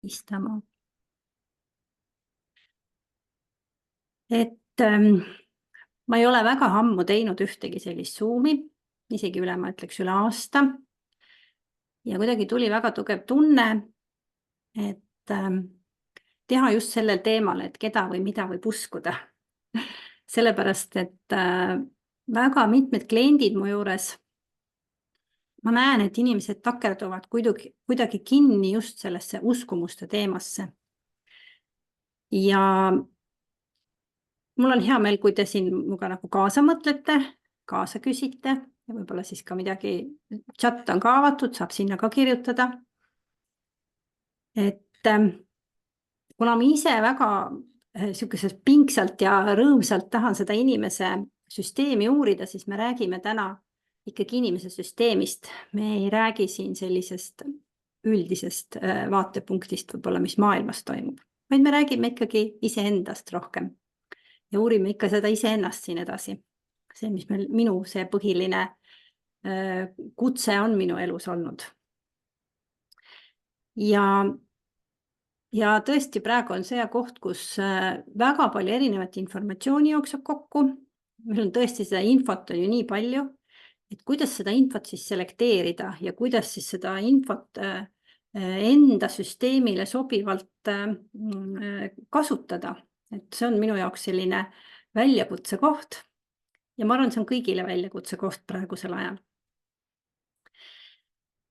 istama. Ma ei ole väga ammu teinud ühtegi sellist Zoomi, isegi ma ütleks üle aasta. Ja kuidagi tuli väga tugev tunne, et teha just sellel teemal, et keda või mida võib uskuda. Sellepärast, et väga mitmed kliendid mu juures, ma näen, et inimesed takerduvad kuidagi kinni just sellesse uskumuste teemasse. Ja mul on hea meel, kui te siin minuga nagu kaasa mõtlete, kaasa küsite ja võib-olla siis ka midagi, chat on ka avatud, saab sinna ka kirjutada. Et kuna ma ise väga selliselt pingsalt ja rõõmsalt tahan seda inimese süsteemi uurida, siis me räägime täna ikkagi inimese süsteemist. Me ei räägi siin sellisest üldisest vaatepunktist võib-olla, mis maailmas toimub, vaid me räägime ikkagi iseendast rohkem. Ja uurime ikka seda iseennast siin edasi. See, mis minu see põhiline kutse on minu elus olnud. Ja tõesti praegu on see koht, kus väga palju erinevat informatsiooni jookseb kokku. Meil on tõesti seda infot on ju nii palju, et kuidas seda infot siis selekteerida ja kuidas siis seda infot enda süsteemile sobivalt kasutada. Et see on minu jaoks selline väljakutse koht ja ma arvan, see on kõigile väljakutse koht praegusel ajal.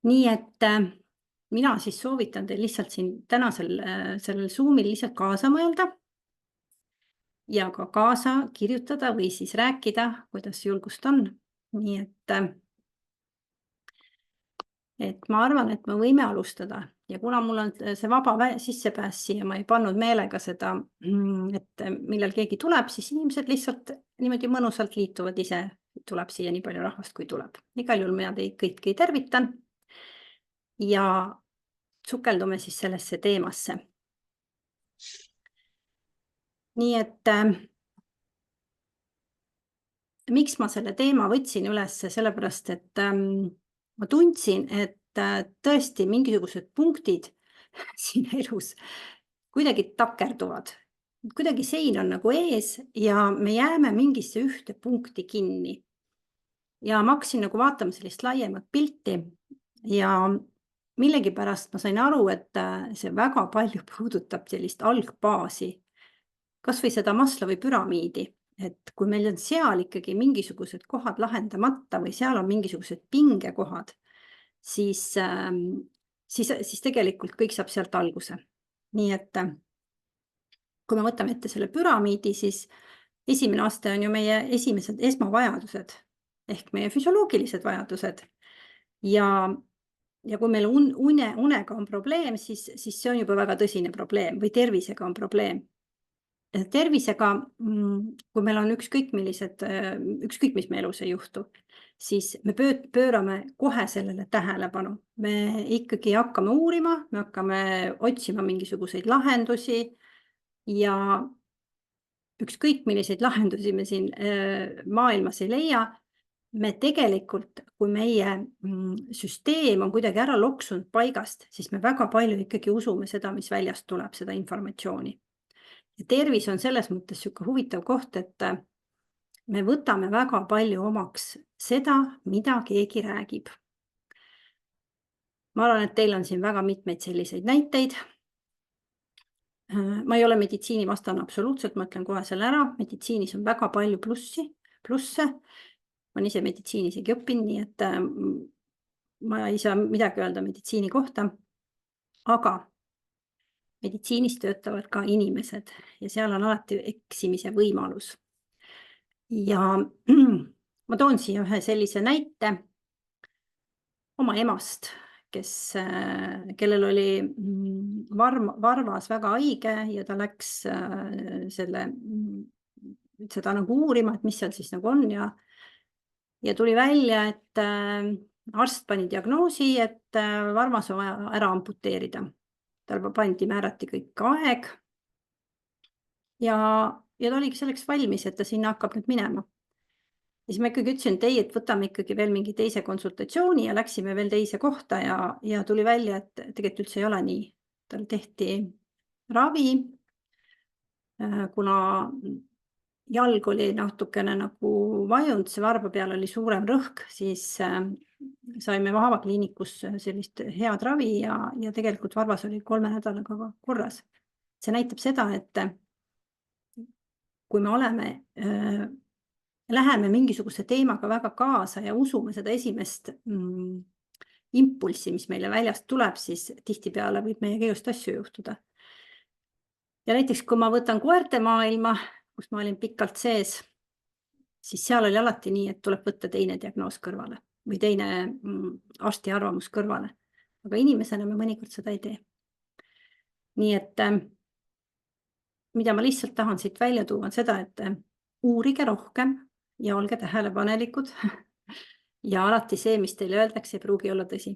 Nii et mina siis soovitan teil lihtsalt siin täna sellel Zoomil lihtsalt kaasa mõelda ja ka kaasa kirjutada või siis rääkida, kuidas julgust on. Nii et ma arvan, et me võime alustada ja kuna mul on see vaba sissepääs siia, ma ei pannud meelega seda, et millal keegi tuleb, siis inimesed lihtsalt niimoodi mõnusalt liituvad ise, tuleb siia nii palju rahvast, kui tuleb. Igal juhul mina teid kõiki tervitan ja sukeldume siis sellesse teemasse. Nii et miks ma selle teema võtsin üles, sellepärast, et ma tundsin, et tõesti mingisugused punktid siin elus kuidagi takerduvad. Kuidagi sein on nagu ees ja me jääme mingisse ühte punkti kinni. Ja ma hakkasin nagu vaatama sellist laiemat pilti ja millegipärast ma sain aru, et see väga palju puudutab sellist algbaasi. Kas või seda Maslowi püramiidi. Et kui meil on seal ikkagi mingisugused kohad lahendamata või seal on mingisugused pingekohad, siis tegelikult kõik saab sealt alguse. Nii et kui me võtame ette selle püramiidi, siis esimene aste on ju meie esimesed esmavajadused ehk meie füsioloogilised vajadused. Ja kui meil unega on probleem, siis see on juba väga tõsine probleem või tervisega on probleem. Tervisega, kui meil on ükskõik, mis me elus ei juhtu, siis me pöörame kohe sellele tähelepanu. Me ikkagi hakkame uurima, me hakkame otsima mingisuguseid lahendusi ja ükskõik milliseid lahendusi me siin maailmas ei leia. Me tegelikult, kui meie süsteem on kuidagi ära loksunud paigast, siis me väga palju ikkagi usume seda, mis väljast tuleb, seda informatsiooni. Ja tervis on selles mõttes selline huvitav koht, et me võtame väga palju omaks seda, mida keegi räägib. Ma arvan, et teil on siin väga mitmeid selliseid näiteid. Ma ei ole meditsiinivastane absoluutselt, ma ütlen kohe selle ära. Meditsiinis on väga palju plusse. Ma olen ise meditsiini isegi õppinud, nii et ma ei saa midagi öelda meditsiini kohta. Aga meditsiinis töötavad ka inimesed ja seal on alati eksimise võimalus. Ja ma toon siia ühe sellise näite oma emast, kellel oli varvas väga haige ja ta läks seda nagu uurima, et mis seal siis nagu on ja tuli välja, et arst pani diagnoosi, et varvas on vaja ära amputeerida. Tal määrati kõik aeg ja ta oligi selleks valmis, et ta sinna hakkab nüüd minema. Ja siis ma ikkagi ütlesin, et ei, et võtame ikkagi veel mingi teise konsultatsiooni ja läksime veel teise kohta ja tuli välja, et tegelikult üldse ei ole nii. tal tehti ravi, kuna jalg oli natukene nagu vajunud, see varba peal oli suurem rõhk, siis saime Vahva kliinikus sellist head ravi ja tegelikult varvas oli 3 nädalaga korras. See näitab seda, et kui me läheme mingisuguse teemaga väga kaasa ja usume seda esimest impulssi, mis meile väljast tuleb, siis tihtipeale võib meiega just asju juhtuda. Ja näiteks, kui ma võtan koerte maailma, kus ma olin pikalt sees, siis seal oli alati nii, et tuleb võtta teine diagnoos kõrvale või teine arsti arvamus kõrvale. Aga inimesena me mõnikord seda ei tee. Nii et mida ma lihtsalt tahan siit välja tuua, on seda, et uurige rohkem ja olge tähelepanelikud ja alati see, mis teile öeldakse, ei pruugi olla tõsi.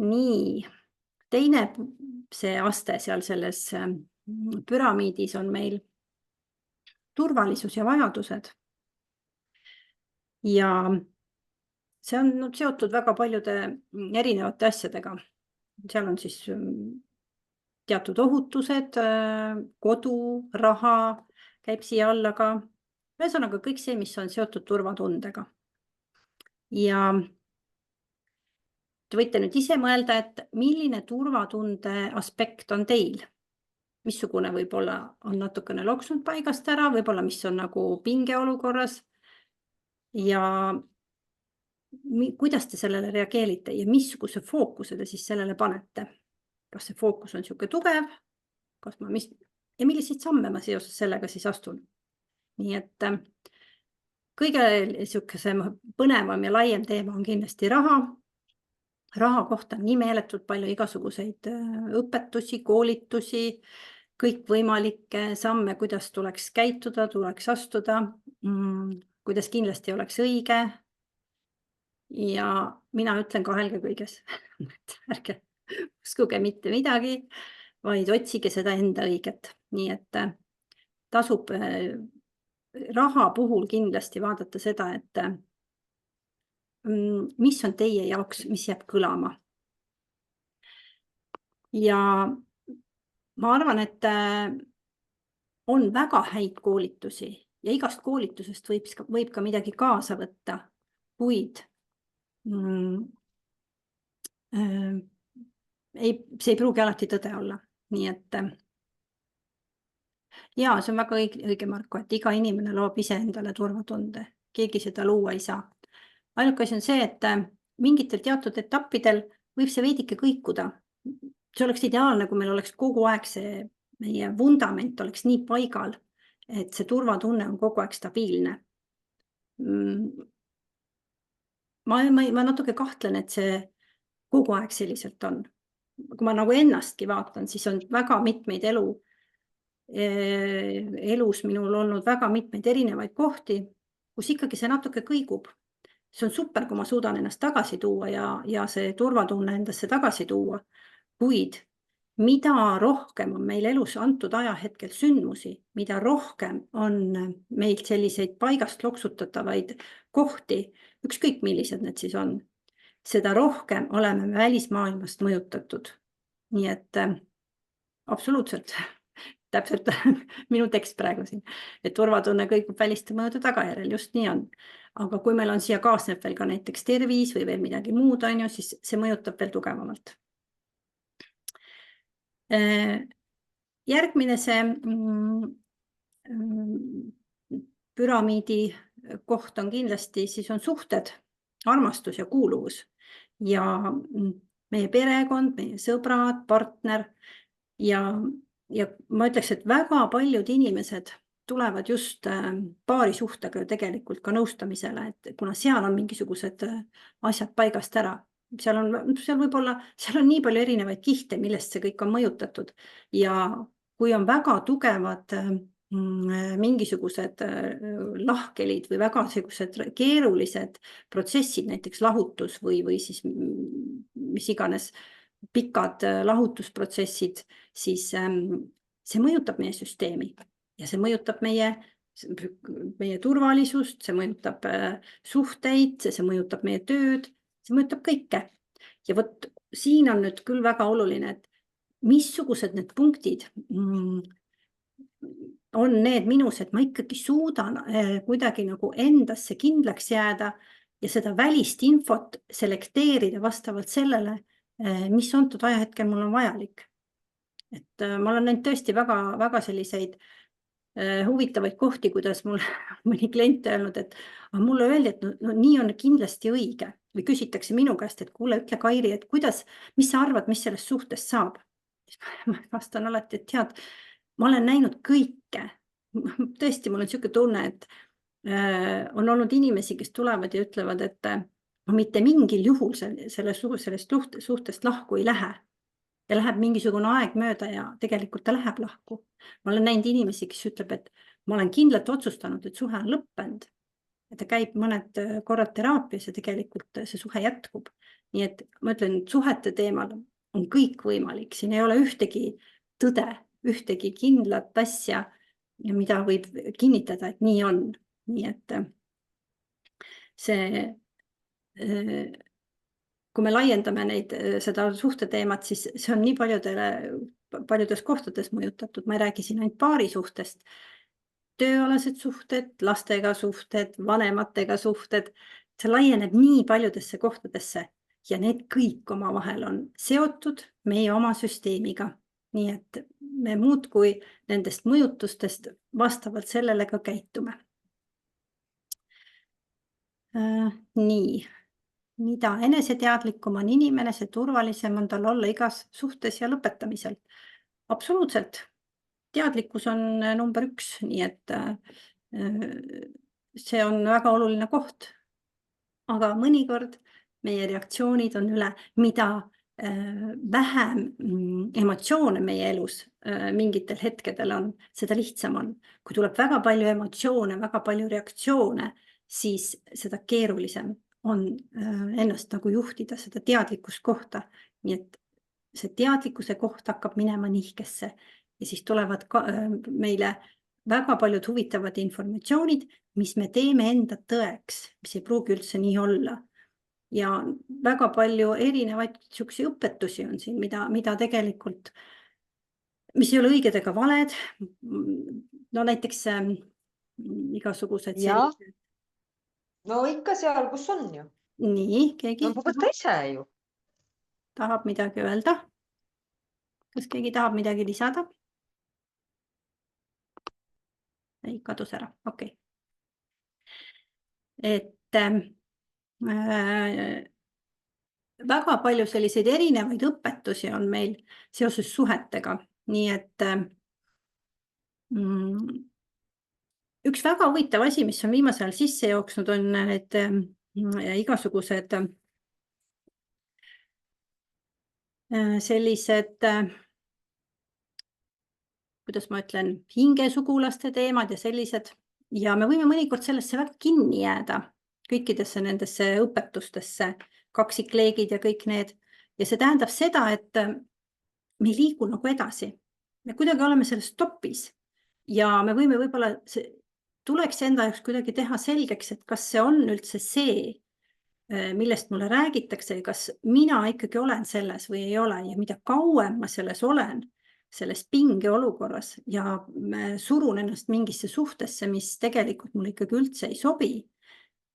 Nii, teine see aste seal selles püramiidis on meil turvalisus ja vajadused. Ja see on seotud väga paljude erinevate asjadega. Seal on siis teatud ohutused, kodu, raha käib siia alla ka. Ühesõnaga kõik see, mis on seotud turvatundega. Ja te võite nüüd ise mõelda, et milline turvatunde aspekt on teil. Missugune võib-olla on natukene loksnud paigast ära, võib-olla mis on nagu pingeolukorras ja kuidas te sellele reageerite ja missuguse fookuse te siis sellele panete. Kas see fookus on niisugune tugev, ja milliseid samme ma seoses sellega siis astun. Nii et kõige niisugune põnevam ja laiem teema on kindlasti raha. Raha kohta on nii meeletult palju igasuguseid õpetusi, koolitusi, kõikvõimalikke samme, kuidas tuleks käituda, tuleks astuda, kuidas kindlasti oleks õige. Ja mina ütlen kahelge kõiges. Ärge uskuge mitte midagi, vaid otsige seda enda õiget. Nii et tasub raha puhul kindlasti vaadata seda, et mis on teie jaoks, mis jääb kõlama. Ja ma arvan, et on väga häid koolitusi ja igast koolitusest võib ka midagi kaasa võtta, kuid see ei pruugi alati tõde olla. Nii et jaa, see on väga õige, Marko, et iga inimene loob ise endale turvatunde. Keegi seda luua ei saa. Ainuke asi on see, et mingitel teatud etappidel võib see veidike kõikuda. See oleks ideaalne, kui meil oleks kogu aeg see meie vundament oleks nii paigal, et see turvatunne on kogu aeg stabiilne. Ma natuke kahtlen, et see kogu aeg selliselt on. Kui ma nagu ennastki vaatan, siis on väga mitmeid elus minul olnud väga mitmeid erinevaid kohti, kus ikkagi see natuke kõigub. See on super, kui ma suudan ennast tagasi tuua ja see turvatunne endasse tagasi tuua, kuid mida rohkem on meil elus antud ajahetkel sündmusi, mida rohkem on meil selliseid paigast loksutatavaid kohti, ükskõik millised need siis on, seda rohkem oleme välismaailmast mõjutatud. Nii et absoluutselt, täpselt minu tekst praegu siin, et turvatunne kõigub väliste mõjude tagajärjel, just nii on. Aga kui meil on siia kaasneb veel ka näiteks tervis või veel midagi muud, siis see mõjutab veel tugevamalt. Järgmine see püramiidi koht on kindlasti, siis on suhted, armastus ja kuuluvus ja meie perekond, meie sõbrad, partner ja ma ütleks, et väga paljud inimesed tulevad just paarisuhtega tegelikult ka nõustamisele, et kuna seal on mingisugused asjad paigast ära, seal on nii palju erinevaid kihte, millest see kõik on mõjutatud ja kui on väga tugevad mingisugused lahkelid või väga keerulised protsessid, näiteks lahutus või siis mis iganes pikad lahutusprotsessid, siis see mõjutab meie süsteemi ja see mõjutab meie turvalisust, see mõjutab suhteid, see mõjutab meie tööd, see mõjutab kõike. Ja siin on nüüd küll väga oluline, et missugused need punktid on need minus, et ma ikkagi suudan kuidagi nagu endasse kindlaks jääda ja seda välist infot selekteerida vastavalt sellele, mis antud ajahetkel mul on vajalik. Et ma olen näinud tõesti väga selliseid huvitavaid kohti, kuidas mul mõni klient öelnud, et mulle öeldi, et no nii on kindlasti õige või küsitakse minu käest, et kuule, ütle Kairi, et mis sa arvad, mis sellest suhtest saab? Ma vastan alati, et tead, ma olen näinud kõike. Tõesti, mul on niisugune tunne, et on olnud inimesi, kes tulevad ja ütlevad, et ma mitte mingil juhul sellest suhtest lahku ei lähe. Ja läheb mingisugune aeg mööda ja tegelikult ta läheb lahku. Ma olen näinud inimesi, kes ütleb, et ma olen kindlalt otsustanud, et suhe on lõppenud. Ja ta käib mõned korrad teraapias ja tegelikult see suhe jätkub. Nii et ma ütlen, et suhete teemal on kõik võimalik. Siin ei ole ühtegi tõde, ühtegi kindlat asja, mida võib kinnitada, et nii on. Nii et see kui me laiendame seda suhteteemat, siis see on nii paljudes kohtades mõjutatud. Ma ei räägi siin ainult paari suhtest. Tööalased suhted, lastega suhted, vanematega suhted. See laieneb nii paljudesse kohtadesse ja need kõik omavahel on seotud meie oma süsteemiga. Nii et me muudkui nendest mõjutustest vastavalt sellele ka käitume. Nii. Mida eneseteadlikum on inimene, see turvalisem on tal olla igas suhtes ja lõpetamisel. Absoluutselt. Teadlikkus on number 1, nii et see on väga oluline koht. Aga mõnikord meie reaktsioonid on üle, mida vähem emotsioone meie elus mingitel hetkedel on, seda lihtsam on. Kui tuleb väga palju emotsioone, väga palju reaktsioone, siis seda keerulisem on ennast nagu juhtida seda teadlikkust kohta. Nii et see teadlikkuse koht hakkab minema nihkesse ja siis tulevad meile väga paljud huvitavad informatsioonid, mis me teeme enda tõeks, mis ei pruugi üldse nii olla. Ja väga palju erinevaid niisuguseid õpetusi on siin, mida tegelikult, mis ei ole õiged ega valed. No näiteks igasugused sellised. No ikka seal, kus on ju. Nii, keegi No võta ise ju. tahab midagi öelda. Kas keegi tahab midagi lisada? Ei, kadus ära, okei. Et väga palju selliseid erinevaid õpetusi on meil seoses suhetega. Nii et üks väga huvitav asi, mis on viimasel ajal sisse jooksnud, on need igasugused sellised, kuidas ma ütlen, hingesugulaste teemad ja sellised. Ja me võime mõnikord sellesse väga kinni jääda, kõikidesse nendesse õpetustesse, kaksikleegid ja kõik need. Ja see tähendab seda, et me ei liigu nagu edasi. Me kuidagi oleme selles topis ja me võime võib-olla tuleks enda jaoks kuidagi teha selgeks, et kas see on üldse see, millest mulle räägitakse, kas mina ikkagi olen selles või ei ole ja mida kauem ma selles olen, selles pingeolukorras ja surun ennast mingisse suhtesse, mis tegelikult mulle ikkagi üldse ei sobi,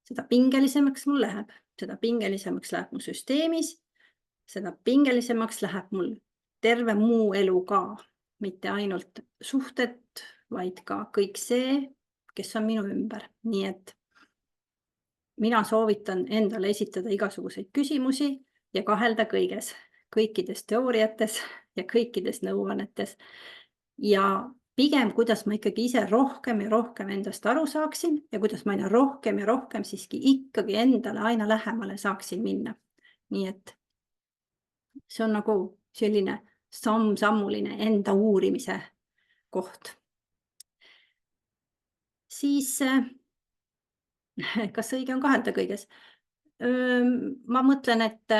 seda pingelisemaks mul läheb, seda pingelisemaks läheb mu süsteemis, seda pingelisemaks läheb mul terve muu elu ka, mitte ainult suhted, vaid ka kõik see, kes on minu ümber. Nii et mina soovitan endale esitada igasuguseid küsimusi ja kahelda kõiges, kõikides teooriates ja kõikides nõuannetes. Ja pigem, kuidas ma ikkagi ise rohkem ja rohkem endast aru saaksin ja kuidas ma aina rohkem ja rohkem siiski ikkagi endale aina lähemale saaksin minna. Nii et see on nagu selline samm-sammuline enda uurimise koht. Siis, kas õige on kahelda kõiges? Ma mõtlen, et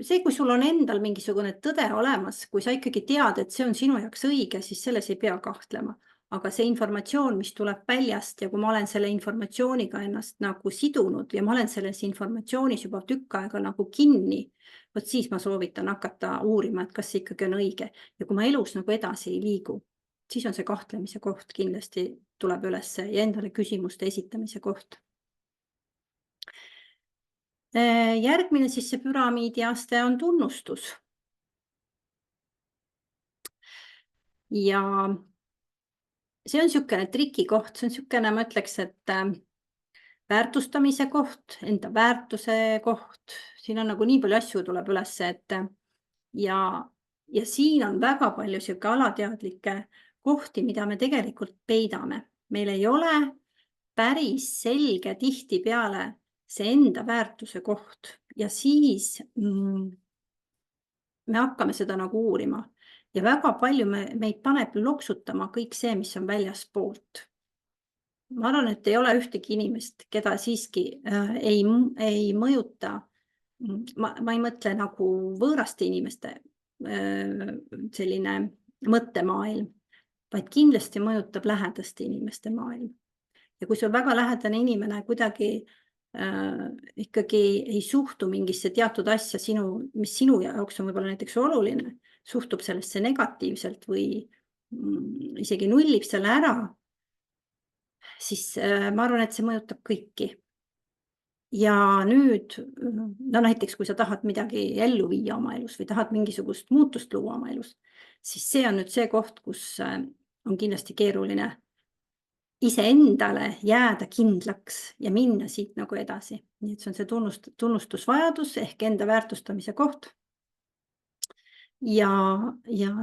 see, kui sul on endal mingisugune tõde olemas, kui sa ikkagi tead, et see on sinu jaoks õige, siis selles ei pea kahtlema. aga see informatsioon, mis tuleb väljast ja kui ma olen selle informatsiooniga ennast nagu sidunud ja ma olen selles informatsioonis juba tükk aega nagu kinni, vot siis ma soovitan hakata uurima, et kas see ikkagi on õige. Ja kui ma elus nagu edasi ei liigu, siis on see kahtlemise koht kindlasti tuleb üles ja endale küsimuste esitamise koht. Järgmine siis see püramiidi aste on tunnustus. Ja see on niisugune trikikoht, see on niisugune, ma ütleks, et väärtustamise koht, enda väärtuse koht, siin on nagu nii palju asju tuleb üles, et ja siin on väga palju niisugune alateadlikke kohti, mida me tegelikult peidame. Meil ei ole päris selge tihtipeale see enda väärtuse koht ja siis me hakkame seda nagu uurima ja väga palju meid paneb loksutama kõik see, mis on väljaspoolt. Ma arvan, et ei ole ühtegi inimest, keda siiski ei mõjuta, ma ei mõtle nagu võõraste inimeste selline mõttemaailm, vaid kindlasti mõjutab lähedaste inimeste maailm. Ja kui sul väga lähedane inimene kuidagi ikkagi ei suhtu mingisse teatud asja mis sinu jaoks on võib-olla näiteks oluline, suhtub sellesse negatiivselt või isegi nullib selle ära, siis ma arvan, et see mõjutab kõiki. Ja nüüd, no näiteks kui sa tahad midagi ellu viia oma elus või tahad mingisugust muutust luua oma elus, siis see on nüüd see koht, kus on kindlasti keeruline iseendale jääda kindlaks ja minna siit nagu edasi. Nii et see on see tunnustusvajadus ehk enda väärtustamise koht. Ja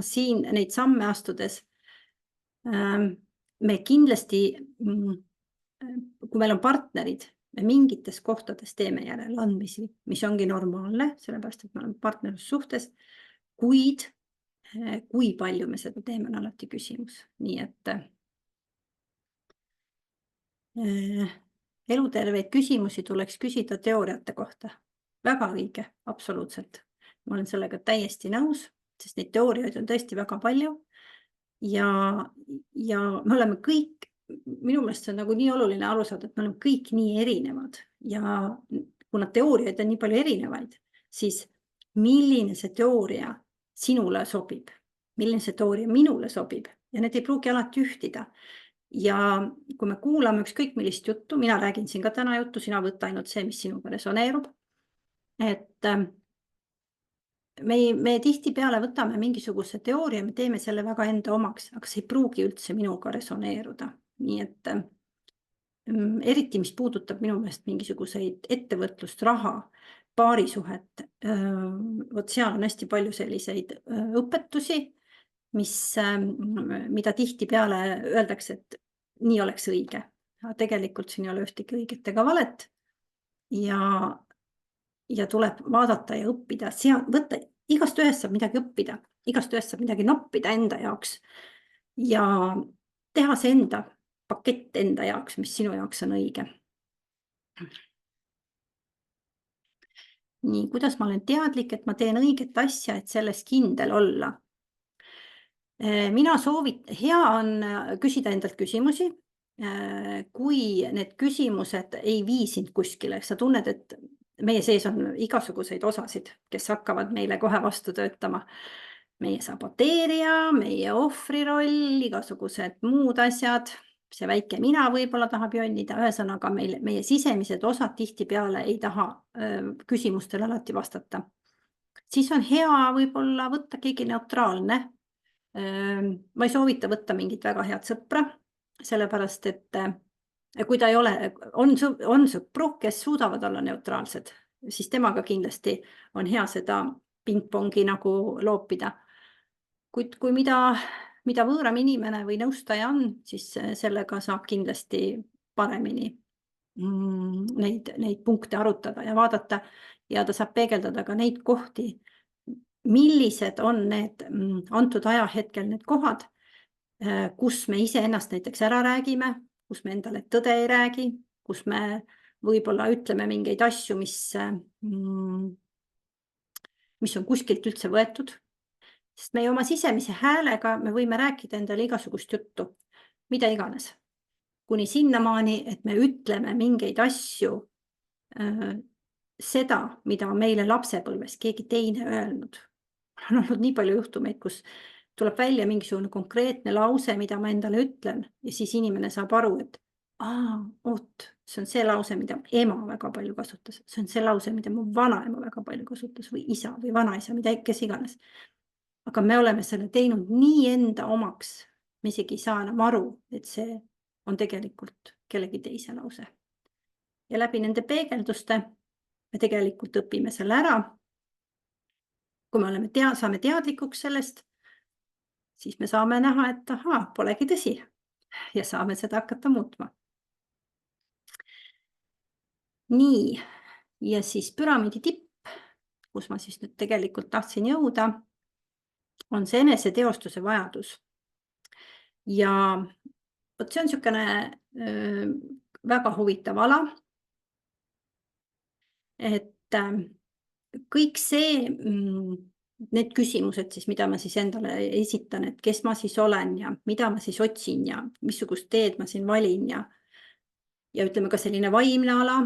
siin neid samme astudes me kindlasti, kui meil on partnerid, me mingites kohtades teeme järeleandmisi, mis ongi normaalne, sellepärast et me oleme partnerlussuhtes, kuid kui palju me seda teeme, on alati küsimus. Nii et eluterveid küsimusi tuleks küsida teooriate kohta. Väga õige, absoluutselt. Ma olen sellega täiesti nõus, sest neid teooriaid on tõesti väga palju. Ja me oleme kõik, minu meelest see on nagu nii oluline aru saada, et me oleme kõik nii erinevad. Ja kuna teooriaid on nii palju erinevaid, siis milline see teooria sinule sobib, milline see teooria minule sobib ja need ei pruugi alati ühtida. Ja kui me kuulame ükskõik millist juttu, mina räägin siin ka täna juttu, sina võtta ainult see, mis sinuga resoneerub. Et me tihtipeale võtame mingisuguse teooria, me teeme selle väga enda omaks, aga see ei pruugi üldse minuga resoneeruda. Nii et eriti, mis puudutab minu meelest mingisuguseid ettevõtlust, raha, paarisuhet, vot seal on hästi palju selliseid õpetusi, mida tihtipeale öeldakse, et nii oleks õige. Tegelikult siin ei ole ühtegi õiget ega valet. Ja tuleb vaadata ja õppida, võtta, igast ühest saab midagi õppida, igast ühest saab midagi noppida enda jaoks ja teha see enda pakett enda jaoks, mis sinu jaoks on õige. Nii, kuidas ma olen teadlik, et ma teen õiget asja, et selles kindel olla? Mina hea on küsida endalt küsimusi, kui need küsimused ei vii sind kuskile, sa tunned, et meie sees on igasuguseid osasid, kes hakkavad meile kohe vastu töötama. Meie saboteerija, meie ohvriroll, igasugused muud asjad, see väike mina võib-olla tahab jonnida, ühesõnaga meie sisemised osad tihtipeale ei taha küsimustele alati vastata. Siis on hea võib-olla võtta keegi neutraalne. Ma ei soovita võtta mingit väga head sõpra, sellepärast, et kui ta ei ole, on sõpru, kes suudavad olla neutraalsed, siis temaga kindlasti on hea seda pingpongi nagu loopida. Kuid kui mida võõram inimene või nõustaja on, siis sellega saab kindlasti paremini neid punkte arutada ja vaadata ja ta saab peegeldada ka neid kohti, millised on need antud ajahetkel need kohad, kus me iseennast näiteks ära räägime, kus me endale tõde ei räägi, kus me võib-olla ütleme mingeid asju, mis on kuskilt üldse võetud. Sest meie oma sisemise häälega me võime rääkida endale igasugust juttu. mida iganes. Kuni sinnamaani, et me ütleme mingeid asju, seda, mida on meile lapsepõlves keegi teine öelnud. On olnud nii palju juhtumeid, kus tuleb välja mingisugune konkreetne lause, mida ma endale ütlen ja siis inimene saab aru, et oot, see on see lause, mida ema väga palju kasutas. See on see lause, mida mu vanaema väga palju kasutas või isa või vanaisa, kes iganes. Aga me oleme selle teinud nii enda omaks, me isegi ei saa enam aru, et see on tegelikult kellegi teise lause. Ja läbi nende peegelduste me tegelikult õpime selle ära. Kui me saame teadlikuks sellest, siis me saame näha, et polegi tõsi ja saame seda hakata muutma. Nii, ja siis püramiidi tipp, kus ma siis nüüd tegelikult tahtsin jõuda, on see eneseteostuse vajadus. Ja vot see on niisugune väga huvitav ala, et kõik see, need küsimused siis, mida ma siis endale esitan, et kes ma siis olen ja mida ma siis otsin ja missugust teed ma siin valin ja ütleme ka selline vaimne ala,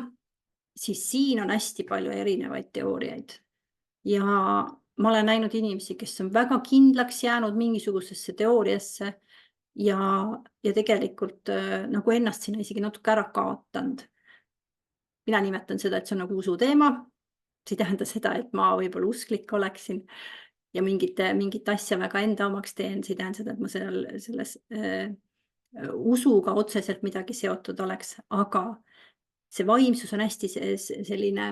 siis siin on hästi palju erinevaid teooriaid. Ja ma olen näinud inimesi, kes on väga kindlaks jäänud mingisugusesse teooriasse ja tegelikult nagu ennast sinna isegi natuke ära kaotanud. Mina nimetan seda, et see on nagu usuteema. See ei tähenda seda, et ma võib-olla usklik oleksin ja mingit asja väga enda omaks teen. See ei tähenda seda, et ma selles usuga otseselt midagi seotud oleks, aga see vaimsus on hästi selline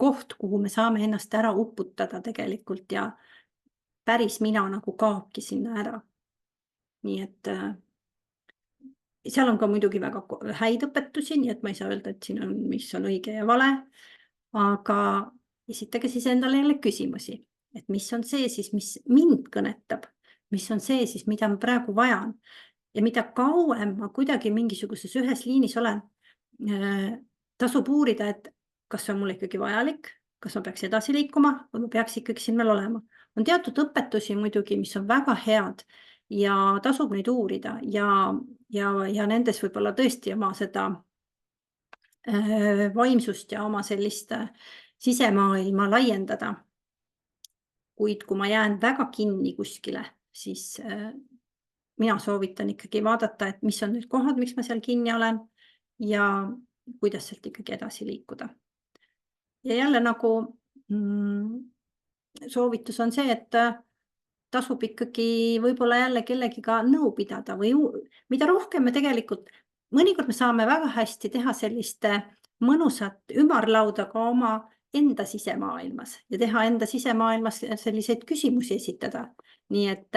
koht, kuhu me saame ennast ära uputada tegelikult ja päris mina nagu kaobki sinna ära. Nii et seal on ka muidugi väga häid õpetusi, nii et ma ei saa öelda, et siin on, mis on õige ja vale, aga esitage siis endale jälle küsimusi, et mis on see siis, mis mind kõnetab, mis on see siis, mida ma praegu vajan ja mida kauem ma kuidagi mingisuguses ühes liinis olen, tasub uurida, et kas see on mulle ikkagi vajalik, kas ma peaks edasi liikuma või ma peaks ikkagi siin veel olema. On teatud õpetusi muidugi, mis on väga head ja tasub neid uurida ja nendes võib-olla tõesti oma seda vaimsust ja oma sellist sisemaailma laiendada. Kuid kui ma jään väga kinni kuskile, siis mina soovitan ikkagi vaadata, et mis on need kohad, miks ma seal kinni olen ja kuidas sealt ikkagi edasi liikuda. Ja jälle nagu soovitus on see, et tasub ikkagi võib-olla jälle kellegiga nõu pidada või mida rohkem me tegelikult, mõnikord me saame väga hästi teha sellist mõnusat ümarlauda ka oma enda sisemaailmas ja teha enda sisemaailmas selliseid küsimusi esitada. Nii et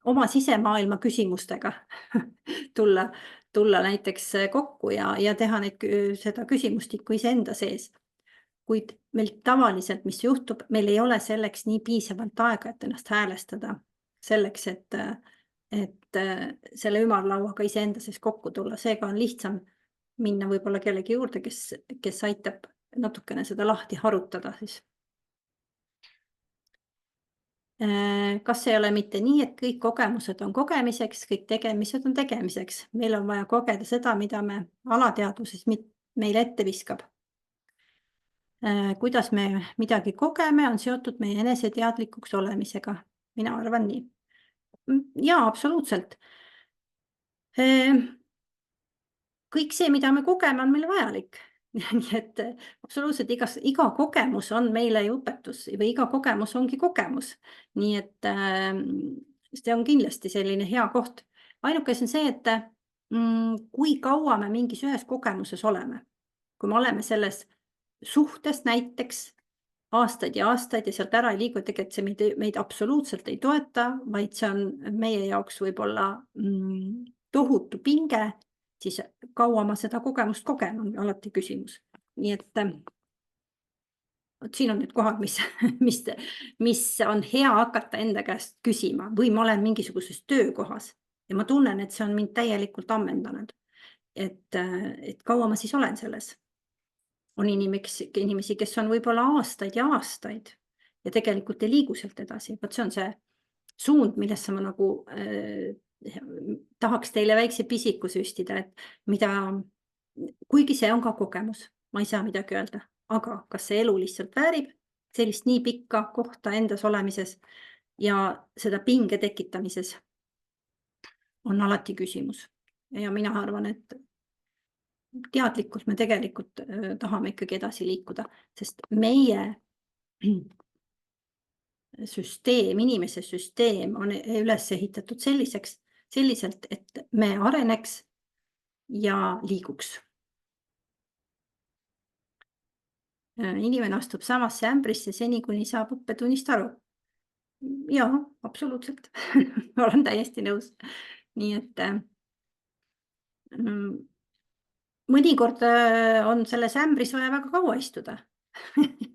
oma sisemaailma küsimustega tulla näiteks kokku ja teha seda küsimustikku iseenda sees. Kuid meil tavaliselt, mis juhtub, meil ei ole selleks nii piisavalt aega, et ennast häälestada selleks, et selle ümarlauaga iseenda sees kokku tulla. Seega on lihtsam minna võib-olla kellegi juurde, kes aitab natukene seda lahti harutada siis. Kas ei ole mitte nii, et kõik kogemused on kogemiseks, kõik tegemised on tegemiseks? Meil on vaja kogeda seda, mida me alateadvuses meile ette viskab. Kuidas me midagi kogeme, on seotud meie eneseteadlikuks olemisega. Mina arvan nii. Jaa, absoluutselt. Kõik see, mida me kogeme, on meile vajalik. Nii et absoluutselt iga kogemus on meile õpetus või iga kogemus ongi kogemus. Nii et see on kindlasti selline hea koht. Ainuke on see, et kui kaua me mingis ühes kogemuses oleme. Kui me oleme selles suhtes näiteks aastaid ja sealt ära ei liigu, tegelikult see meid absoluutselt ei toeta, vaid see on meie jaoks võib-olla tohutu pinge, siis kaua ma seda kogemust kogen, on alati küsimus. Nii et siin on need kohad, mis on hea hakata enda käest küsima või ma olen mingisuguses töökohas ja ma tunnen, et see on mind täielikult ammendanud. Et kaua ma siis olen selles. On inimesi, kes on võib-olla aastaid ja tegelikult ei liigu sealt edasi. Vaat see on see suund, millesse ma nagu tahaks teile väikse pisiku süstida, et kuigi see on ka kogemus, ma ei saa midagi öelda, aga kas see elu lihtsalt väärib sellist nii pikka kohta endas olemises ja seda pinge tekitamises on alati küsimus. Ja mina arvan, et teadlikult me tegelikult tahame ikkagi edasi liikuda, sest meie süsteem, inimese süsteem on üles ehitatud selliselt, et me areneks ja liiguks. Inimene astub samasse ämbrisse seni, kuni saab õppetunnist aru. Jaa, absoluutselt. Olen täiesti nõus. Nii et mõnikord on selles ämbris vaja väga kaua istuda,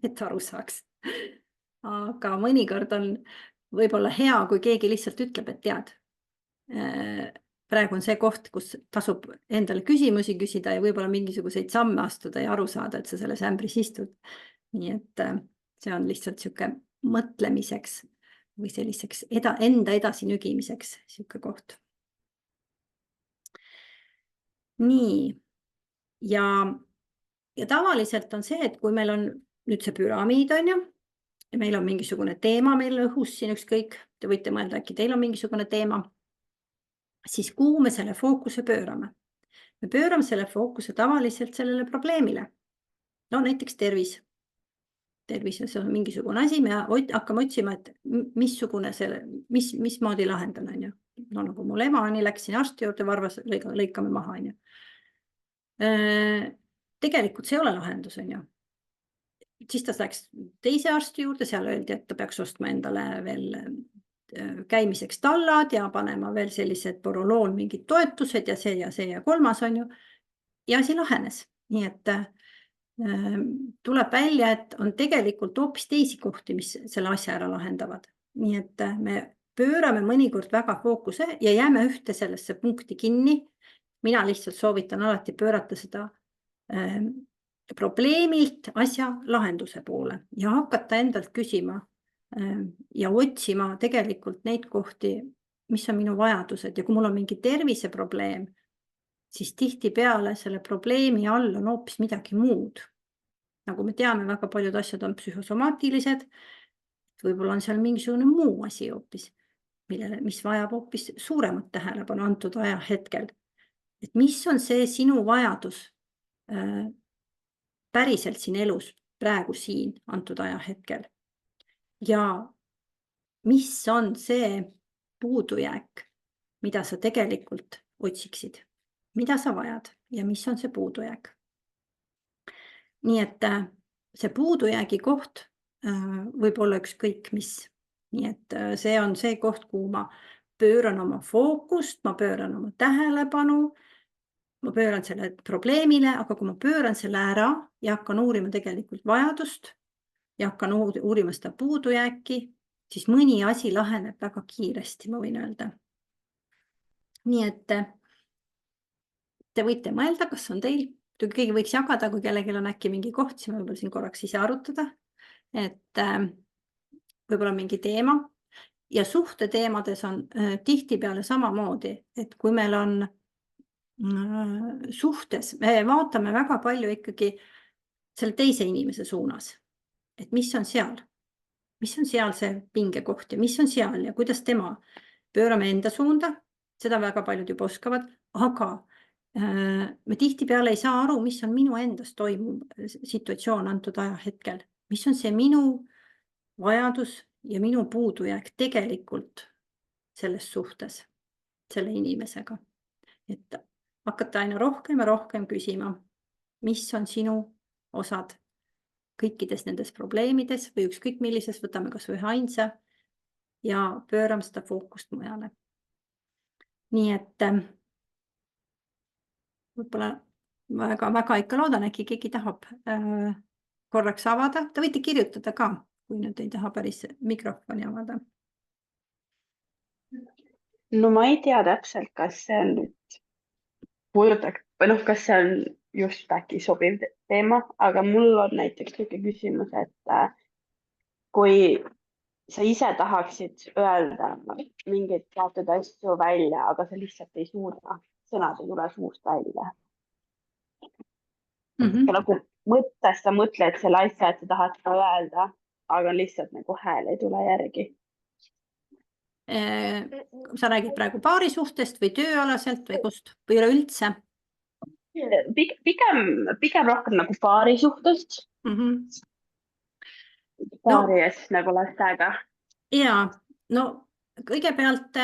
et aru saaks. Aga mõnikord on võib-olla hea, kui keegi lihtsalt ütleb, et tead, praegu on see koht, kus tasub endale küsimusi küsida ja võib-olla mingisuguseid samme astuda ja aru saada, et sa selles ämbris istud. Nii et see on lihtsalt sihuke mõtlemiseks või selliseks enda edasi nügimiseks sihuke koht. Nii. Ja tavaliselt on see, et kui meil on nüüd see püramiid on ju, ja meil on mingisugune teema meil õhus siin ükskõik, te võite mõelda, äkki teil on mingisugune teema, siis kuhu me selle fookuse pöörame? Me pöörame selle fookuse tavaliselt sellele probleemile. No näiteks tervis. Tervis on mingisugune asi, me hakkame otsima, et mismoodi lahendan, on ju. No nagu mul ema on, läksin arsti juurde, varvas lõikame maha, on ju. Tegelikult see ei ole lahendus, on ju. Siis ta läks teise arsti juurde, seal öeldi, et ta peaks ostma endale veel käimiseks tallad ja panema veel sellised poroloon mingid toetused ja see ja kolmas on ju. Ja asi lahenes. Nii et tuleb välja, et on tegelikult hoopis teisi kohti, mis selle asja ära lahendavad. Nii et me pöörame mõnikord väga fookuse ja jääme ühte sellesse punkti kinni. Mina lihtsalt soovitan alati pöörata seda probleemilt asja lahenduse poole ja hakata endalt küsima ja otsima tegelikult neid kohti, mis on minu vajadused ja kui mul on mingi terviseprobleem, siis tihtipeale selle probleemi all on hoopis midagi muud. Nagu me teame, väga paljud asjad on psühhosomaatilised, võib-olla on seal mingisugune muu asi hoopis, mis vajab hoopis suuremat tähelepanu antud ajahetkel. Et mis on see sinu vajadus päriselt siin elus, praegu siin antud ajahetkel? Ja mis on see puudujääk, mida sa tegelikult otsiksid? Mida sa vajad ja mis on see puudujääk? Nii et see puudujäägi koht võib olla ükskõik mis. Nii et see on see koht, kuhu ma pööran oma fookust, ma pööran oma tähelepanu, ma pööran selle probleemile, aga kui ma pööran selle ära ja hakkan uurima tegelikult vajadust ja hakkan uurima seda puudujääki, siis mõni asi laheneb väga kiiresti, ma võin öelda. Nii et te võite mõelda, kas on teil, keegi võiks jagada, kui kellelgi on äkki mingi koht, siis ma võib-olla siin korraks ise arutada, et võib-olla mingi teema ja suhteteemades on tihtipeale samamoodi, et kui meil on suhtes, me vaatame väga palju ikkagi selle teise inimese suunas, et mis on seal see pingekoht ja mis on seal ja kuidas tema, pöörame enda suunda, seda väga paljud juba oskavad, aga me tihtipeale ei saa aru, mis on minu endas toimuv situatsioon antud ajahetkel, mis on see minu vajadus ja minu puudujääk tegelikult selles suhtes selle inimesega. Et hakata aina rohkem ja rohkem küsima, mis on sinu osad kõikides nendes probleemides või ükskõik millises, võtame kas või ainsa ja pöörame seda fookust mujale. Nii et võib-olla väga ikka loodan, äkki keegi tahab korraks avada. Te võite kirjutada ka, kui nüüd ei taha päris mikrofoni avada. No ma ei tea täpselt, kas see on nüüd puudutab, või kas see on just äkki sobiv teema, aga mul on näiteks niisugune küsimus, et kui sa ise tahaksid öelda mingeid teatud asju välja, aga sa lihtsalt ei suuda, sõnad ei tule suust välja. Mhm. Nagu mõttes sa mõtled selle asja, et sa tahad ka öelda, aga lihtsalt nagu hääl ei tule järgi. Sa räägid praegu paarisuhtest või tööalaselt või kust või üleüldse? Pigem rohkem nagu paarisuhtest, paari ees nagu lastega. Jaa, no kõigepealt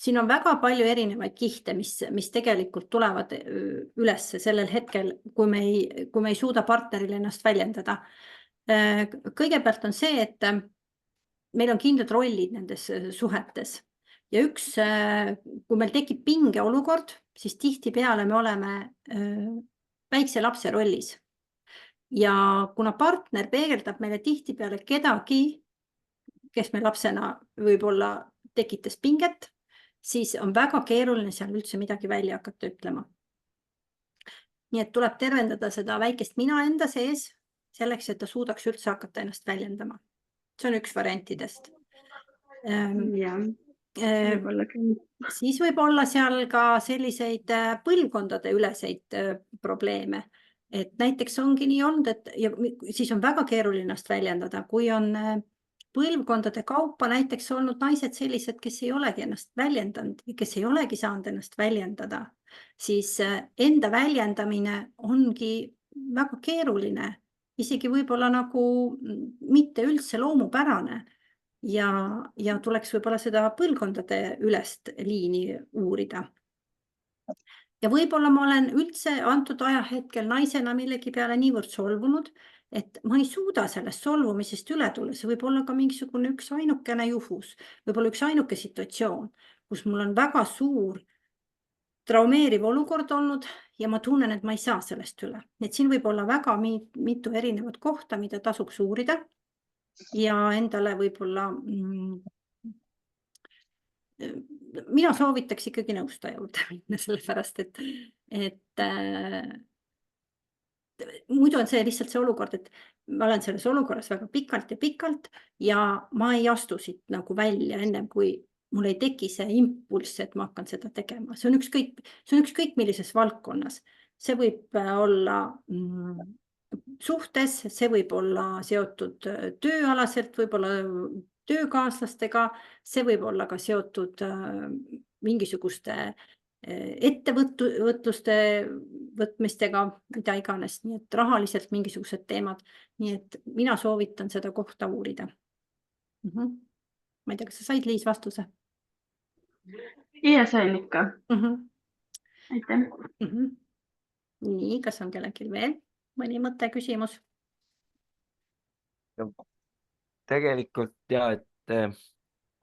siin on väga palju erinevaid kihte, mis tegelikult tulevad üles sellel hetkel, kui me ei suuda partneril ennast väljendada. Kõigepealt on see, et meil on kindlad rollid nendes suhetes ja kui meil tekib pingeolukord, siis tihtipeale me oleme väikse lapse rollis. Ja kuna partner peegeldab meile tihtipeale kedagi, kes me lapsena võib-olla tekitas pinget, siis on väga keeruline seal üldse midagi välja hakata ütlema. Nii et tuleb tervendada seda väikest mina enda sees, selleks, et ta suudaks üldse hakata ennast väljendama. See on üks variantidest. Siis võib olla seal ka selliseid põlvkondade üleseid probleeme. Et näiteks ongi nii olnud, et siis on väga keeruline ennast väljendada, kui on põlvkondade kaupa näiteks olnud naised sellised, kes ei olegi ennast väljendanud, kes ei olegi saanud ennast väljendada, siis enda väljendamine ongi väga keeruline, isegi võib-olla nagu mitte üldse loomupärane ja tuleks võib-olla seda põlvkondade ülest liini uurida. Ja võib-olla ma olen üldse antud ajahetkel naisena millegi peale niivõrd solvunud, et ma ei suuda sellest solvumisest üle tulla. See võib olla ka mingisugune üks ainukene juhus, võib-olla üks ainuke situatsioon, kus mul on väga suur traumeeriv olukord olnud ja ma tunnen, et ma ei saa sellest üle. Et siin võib olla väga mitu erinevat kohta, mida tasuks uurida ja endale võib-olla mina soovitaks ikkagi nõustaja juurde minna, sellepärast, et muidu on see lihtsalt see olukord, et ma olen selles olukorras väga pikalt ja ma ei astu siit nagu välja ennem, kui mul ei teki see impulss, et ma hakkan seda tegema. See on ükskõik millises valdkonnas. See võib olla suhtes, see võib olla seotud tööalaselt, võib-olla töökaaslastega, see võib olla ka seotud mingisuguste ettevõtluste võtmistega, mida iganes, nii et rahaliselt mingisugused teemad. Nii et mina soovitan seda kohta uurida. Ma ei tea, kas sa said, Liis, vastuse? Ja sain ikka. Aitäh. Nii, kas on kellelgi veel mõni mõte, küsimus? Tegelikult et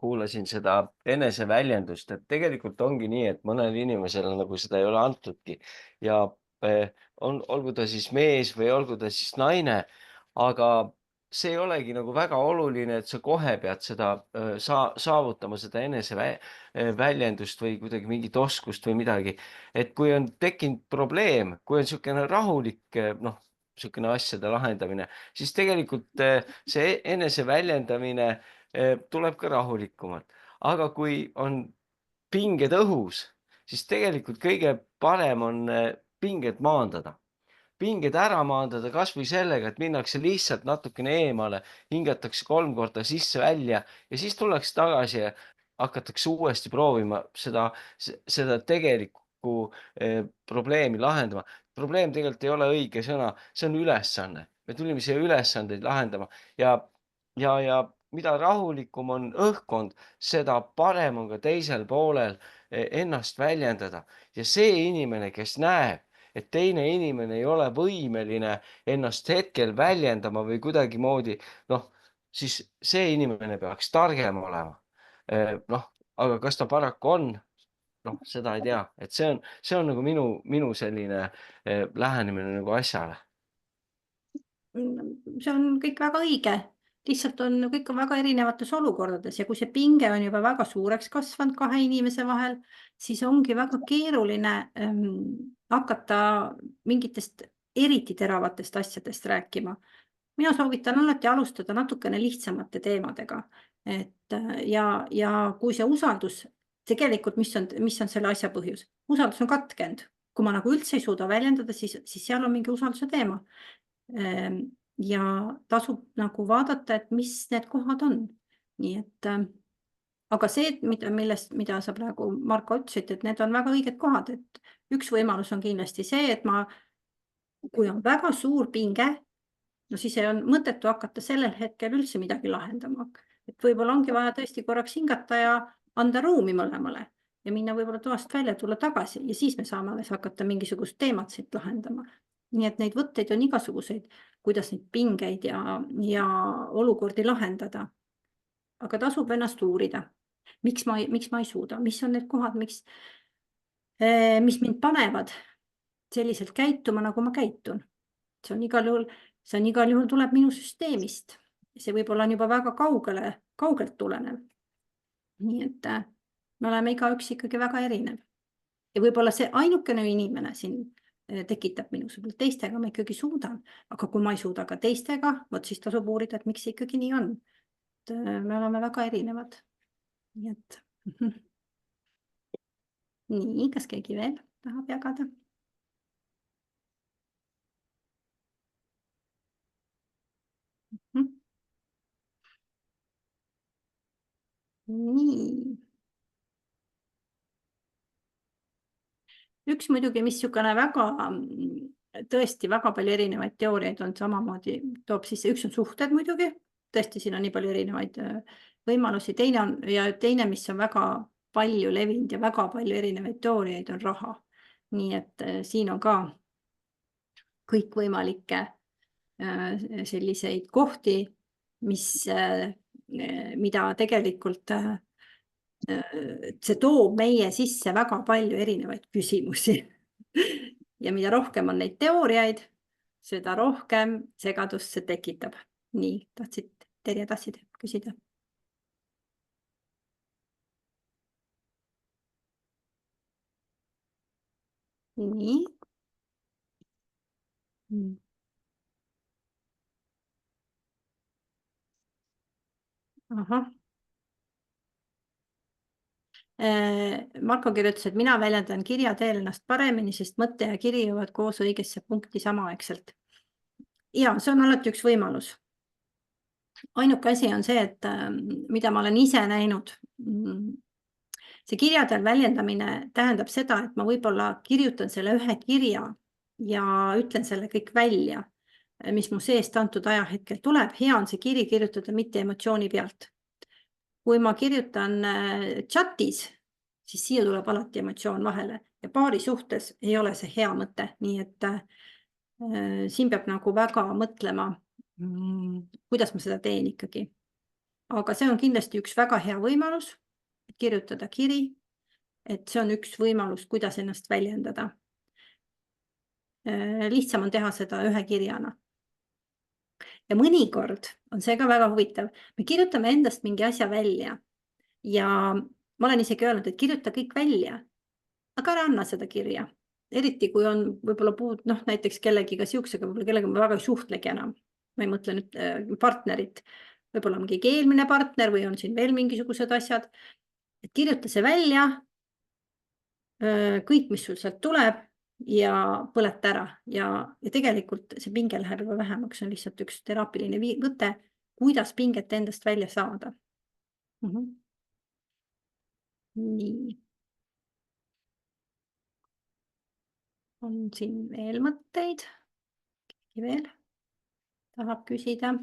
kuulasin seda eneseväljendust, et tegelikult ongi nii, et mõnel inimesel nagu seda ei ole antudki ja olgu ta siis mees või olgu ta siis naine, aga see ei olegi nagu väga oluline, et sa kohe pead seda saavutama, seda eneseväljendust või kuidagi mingit oskust või midagi. Et kui on tekkinud probleem, kui on niisugune rahulik, niisugune asjade lahendamine, siis tegelikult see eneseväljendamine tuleb ka rahulikumalt. Aga kui on pinged õhus, siis tegelikult kõige parem on pinged maandada. Pinged ära maandada kas või sellega, et minnakse lihtsalt natukene eemale, hingatakse 3 korda sisse-välja ja siis tullakse tagasi ja hakatakse uuesti proovima seda tegelikku probleemi lahendama. Probleem tegelikult ei ole õige sõna, see on ülesanne. Me tulime siia ülesandeid lahendama ja mida rahulikum on õhkkond, seda parem on ka teisel poolel ennast väljendada. Ja see inimene, kes näeb, et teine inimene ei ole võimeline ennast hetkel väljendama või kuidagimoodi, siis see inimene peaks targem olema. Aga kas ta paraku on? Seda ei tea. Et see on nagu minu selline lähenemine nagu asjale. See on kõik väga õige. Lihtsalt kõik on väga erinevates olukordades ja kui see pinge on juba väga suureks kasvanud 2 inimese vahel, siis ongi väga keeruline hakata mingitest eriti teravatest asjadest rääkima. mina soovitan alati alustada natukene lihtsamate teemadega, et ja kui see usaldus, tegelikult mis on selle asja põhjus? Usaldus on katkenud. Kui ma nagu üldse ei suuda väljendada, siis seal on mingi usalduse teema. Ja tasub nagu vaadata, et mis need kohad on. Nii et, aga see, mida sa praegu, Marko, ütlesid, et need on väga õiged kohad, et üks võimalus on kindlasti see, et kui on väga suur pinge, no siis ei on mõttetu hakata sellel hetkel üldse midagi lahendama. Et võib-olla ongi vaja tõesti korraks hingata ja anda ruumi mõlemale ja minna võib-olla toast välja, tulla tagasi ja siis me saame alles hakata mingisugust teemat siit lahendama. Nii et neid võtteid on igasuguseid, kuidas neid pingeid ja olukordi lahendada. Aga tasub ennast uurida. Miks ma ei suuda? Mis on need kohad, mis mind panevad selliselt käituma, nagu ma käitun? See on igal juhul tuleb minu süsteemist. See võib-olla on juba väga kaugelt tulenev. Nii et me oleme igaüks ikkagi väga erinev. Ja võib-olla see ainukene inimene siin tekitab minu sõbrad. Teistega ma ikkagi suudan, aga kui ma ei suuda ka teistega, siis tasub uurida, et miks see ikkagi nii on. Et me oleme väga erinevad. Nii et nii, kas keegi veel tahab jagada? Nii. Üks muidugi, mis niisugune tõesti väga palju erinevaid teooriaid on samamoodi, toob sisse, üks on suhted muidugi, tõesti siin on nii palju erinevaid võimalusi, teine, mis on väga palju levinud ja väga palju erinevaid teooriaid, on raha. Nii et siin on ka kõikvõimalikke selliseid kohti, mida tegelikult see toob meie sisse väga palju erinevaid küsimusi. Ja mida rohkem on neid teooriaid, seda rohkem segadust see tekitab. Nii, Terje, tahtsid küsida? Nii. Ahah. Marko kirjutas, et mina väljendan kirja teel ennast paremini, sest mõte ja kiri jõuavad koos õigesse punkti samaaegselt. Ja see on alati üks võimalus. Ainuke asi on see, et mida ma olen ise näinud, see kirja teel väljendamine tähendab seda, et ma võib-olla kirjutan selle ühe kirja ja ütlen selle kõik välja, mis mu seest antud ajahetkel tuleb. Hea on see kiri kirjutada mitte emotsiooni pealt. Kui ma kirjutan chatis, siis siia tuleb alati emotsioon vahele ja paari suhtes ei ole see hea mõte, nii et siin peab nagu väga mõtlema, kuidas ma seda teen ikkagi. Aga see on kindlasti üks väga hea võimalus, et kirjutada kiri, et see on üks võimalus, kuidas ennast väljendada. Lihtsam on teha seda ühe kirjana. Ja mõnikord on see ka väga huvitav. Me kirjutame endast mingi asja välja ja ma olen isegi öelnud, et kirjuta kõik välja, aga ära anna seda kirja. Eriti kui on võib-olla näiteks kellegiga siuksega, kellega ma väga ei suhtlegi enam. Ma ei mõtle nüüd partnerit, võib-olla mingi eelmine partner või on siin veel mingisugused asjad. Et kirjuta see välja, kõik, mis sul sealt tuleb, ja põleta ära ja tegelikult see pinge läheb juba vähemaks, on lihtsalt üks teraapiline võte, kuidas pinget endast välja saada. Nii. On siin veel mõtteid? Keegi veel tahab küsida?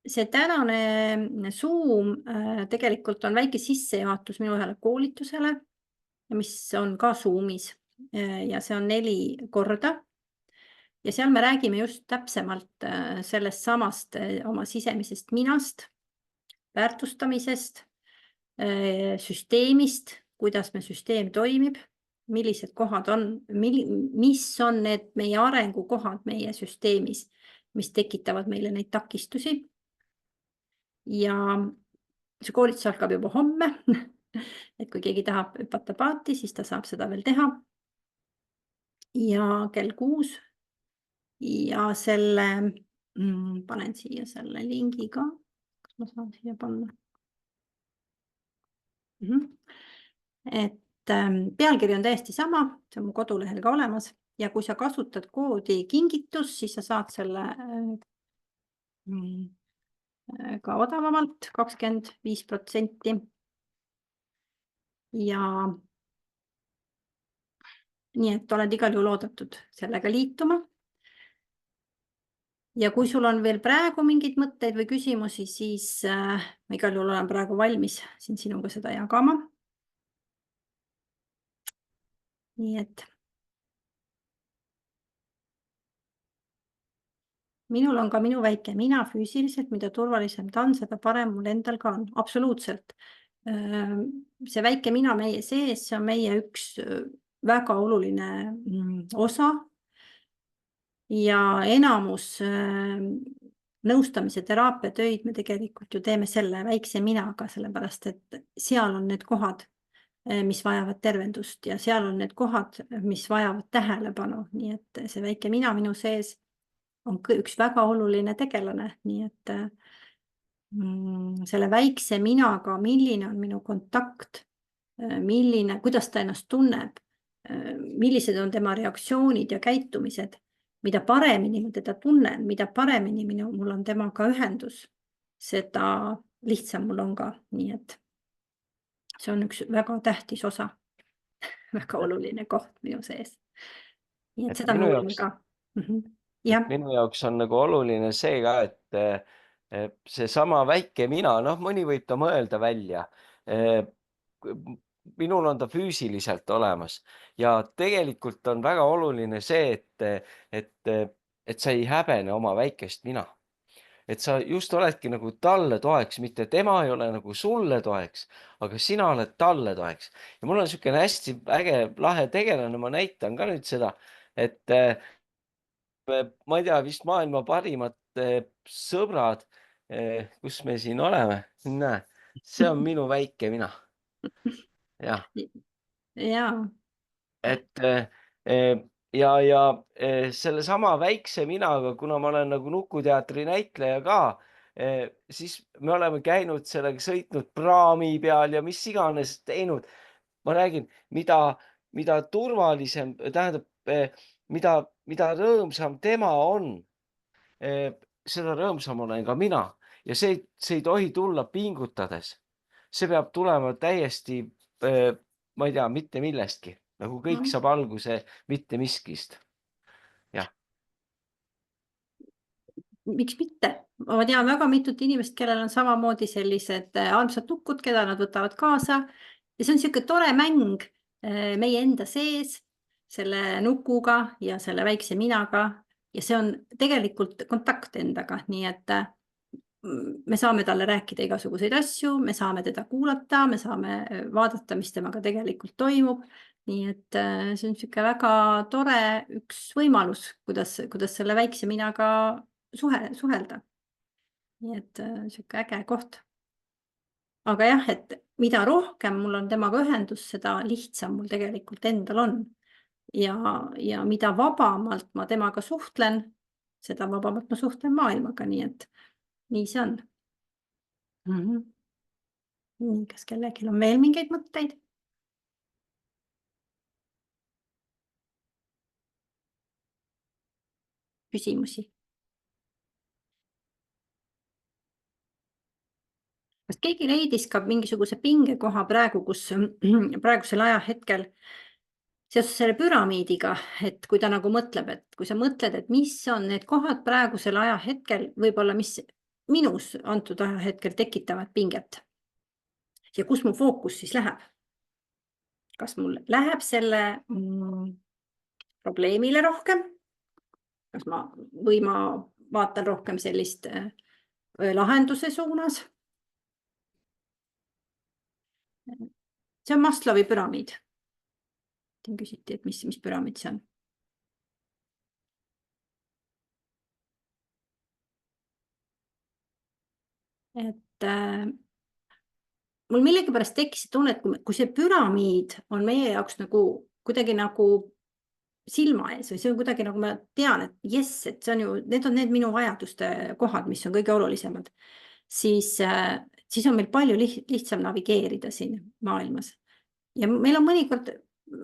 See tänane Zoom tegelikult on väike sissejuhatus minu ühele koolitusele, mis on ka Zoomis ja see on 4 korda. Ja seal me räägime just täpsemalt sellest samast oma sisemisest minast, väärtustamisest, süsteemist, kuidas me süsteem toimib, millised kohad on, mis on need meie arengukohad meie süsteemis, mis tekitavad meile neid takistusi. Ja see koolitus algab juba homme, et kui keegi tahab hüpata paati, siis ta saab seda veel teha. Ja kell 6 ja panen siia selle lingi ka. Kas ma saan siia panna? Et pealkiri on täiesti sama, see on mu kodulehel ka olemas ja kui sa kasutad koodi kingitus, siis sa saad selle ka odavamalt 25%. Ja nii et oled igal juhul oodatud sellega liituma. Ja kui sul on veel praegu mingeid mõtteid või küsimusi, siis ma igal juhul olen praegu valmis siin sinuga seda jagama. Nii et minul on ka minu väike mina füüsiliselt, mida turvalisem ta on, seda parem mul endal ka on. Absoluutselt. See väike mina meie sees, see on meie üks väga oluline osa. Ja enamus nõustamise teraapiatöid me tegelikult ju teeme selle väikse minaga, sellepärast et seal on need kohad, mis vajavad tervendust ja seal on need kohad, mis vajavad tähelepanu. Nii et see väike mina minu sees on üks väga oluline tegelane, nii et selle väikse minaga, milline on minu kontakt, kuidas ta ennast tunneb, millised on tema reaktsioonid ja käitumised, mida paremini ma teda tunnen, mida paremini mul on temaga ühendus, seda lihtsam mul on ka, nii et see on üks väga tähtis osa, väga oluline koht minu sees. Nii et seda me uurime ka. Minu jaoks on nagu oluline see ka, et see sama väike mina, mõni võib ta mõelda välja. Minul on ta füüsiliselt olemas ja tegelikult on väga oluline see, et sa ei häbene oma väikest mina. Et sa just oledki nagu talle toeks, mitte tema ei ole nagu sulle toeks, aga sina oled talle toeks. Ja mul on niisugune hästi äge, lahe tegelane, ma näitan ka nüüd seda, et ma ei tea, vist maailma parimad sõbrad, kus me siin oleme. Näe, see on minu väike mina. Jah. Jaa. Et selle sama väikse minaga, kuna ma olen nagu Nukuteatri näitleja ka, siis me oleme käinud sellega, sõitnud praami peal ja mis iganes teinud. Ma räägin, mida turvalisem, tähendab, mida rõõmsam tema on, seda rõõmsam olen ka mina ja see ei tohi tulla pingutades. See peab tulema täiesti, ma ei tea, mitte millestki, nagu kõik saab alguse mitte miskist. Jah. Miks mitte? Ma tean väga mitut inimest, kellel on samamoodi sellised armsad nukud, keda nad võtavad kaasa. Ja see on niisugune tore mäng meie enda sees, selle nukuga ja selle väikse minaga. Ja see on tegelikult kontakt endaga, nii et me saame talle rääkida igasuguseid asju, me saame teda kuulata, me saame vaadata, mis temaga tegelikult toimub. Nii et see on niisugune väga tore üks võimalus, kuidas selle väikse minaga suhelda. Nii et niisugune äge koht. Aga jah, et mida rohkem mul on temaga ühendus, seda lihtsam mul tegelikult endal on. Ja mida vabamalt ma temaga suhtlen, seda vabamalt ma suhtlen maailmaga, nii et nii see on. Nii, kas kellelgi on veel mingeid mõtteid? Küsimusi? Kas keegi leidis ka mingisuguse pingekoha praegu, kus praegusel ajahetkel seoses selle püramiidiga, et kui ta nagu mõtleb, et kui sa mõtled, et mis on need kohad praegusel ajahetkel, võib-olla mis minus antud ajahetkel tekitavad pinget ja kus mu fookus siis läheb? Kas mul läheb selle probleemile rohkem? Või ma vaatan rohkem sellist lahenduse suunas? See on Maslowi püramiid. Küsiti, et mis püramiid see on. Et mul millegipärast tekkis see tunne, et kui see püramiid on meie jaoks nagu kuidagi nagu silma ees või see on kuidagi nagu ma tean, et jess, et see on ju, need on need minu vajaduste kohad, mis on kõige olulisemad, siis on meil palju lihtsam navigeerida siin maailmas. Ja meil on mõnikord,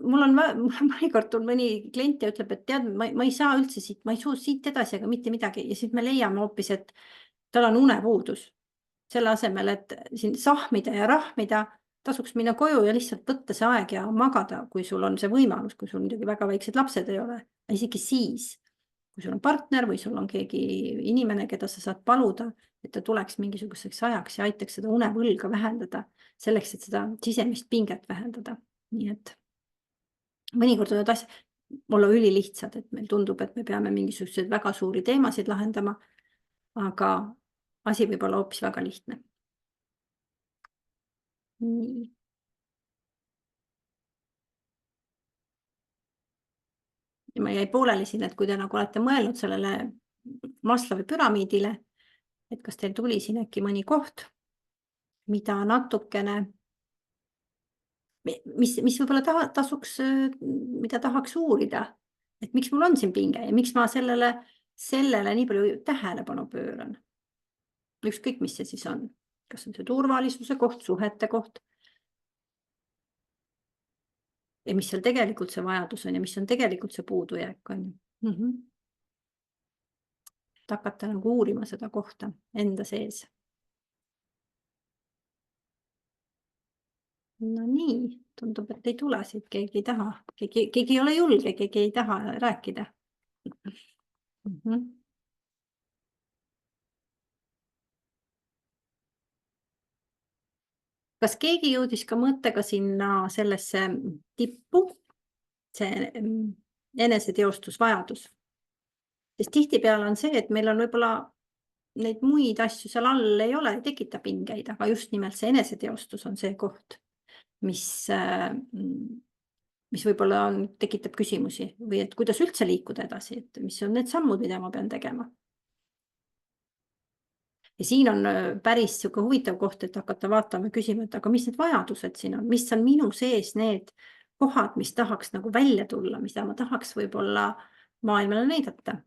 mul on mõnikord mõni klient ja ütleb, et tead, ma ei saa üldse siit, ma ei suu siit edasi, aga mitte midagi. Ja siis me leiame hoopis, et tal on unepuudus. Selle asemel, et siin sahmida ja rahmida, tasuks minna koju ja lihtsalt võtta see aeg ja magada, kui sul on see võimalus, kui sul muidugi väga väiksed lapsed ei ole. Isegi siis, kui sul on partner või sul on keegi inimene, keda sa saad paluda, et ta tuleks mingisuguseks ajaks ja aitaks seda unevõlga vähendada, selleks, et seda sisemist pinget vähendada. Nii et mõnikord võivad asjad olla ülilihtsad, et meil tundub, et me peame mingisuguseid väga suuri teemasid lahendama, aga asi võib olla hoopis väga lihtne. Nii. Ja ma jäi pooleli siin, et kui te nagu olete mõelnud sellele Maslowi püramiidile, et kas teil tuli siin äkki mõni koht, mida natukene, mis võib-olla tasuks, mida tahaks uurida, et miks mul on siin pinge ja miks ma sellele nii palju tähelepanu pööran. Ükskõik, mis see siis on. Kas on see turvalisuse koht, suhete koht? Ja mis seal tegelikult see vajadus on ja mis on tegelikult see puudujääk on. Et hakata nagu uurima seda kohta enda sees. No nii, tundub, et ei tule siit, keegi ei taha. Keegi ei ole julge, keegi ei taha rääkida. Kas keegi jõudis ka mõttega sinna sellesse tippu, see eneseteostusvajadus? Sest tihtipeale on see, et meil on võib-olla neid muid asju seal all ei ole, ei tekita pingeid, aga just nimelt see eneseteostus on see koht, mis võib-olla tekitab küsimusi või et kuidas üldse liikuda edasi, et mis on need sammud, mida ma pean tegema. Ja siin on päris huvitav koht, et hakata vaatama ja küsima, et aga mis need vajadused siin on, mis on minu sees need kohad, mis tahaks nagu välja tulla, mida ma tahaks võib-olla maailmale näidata.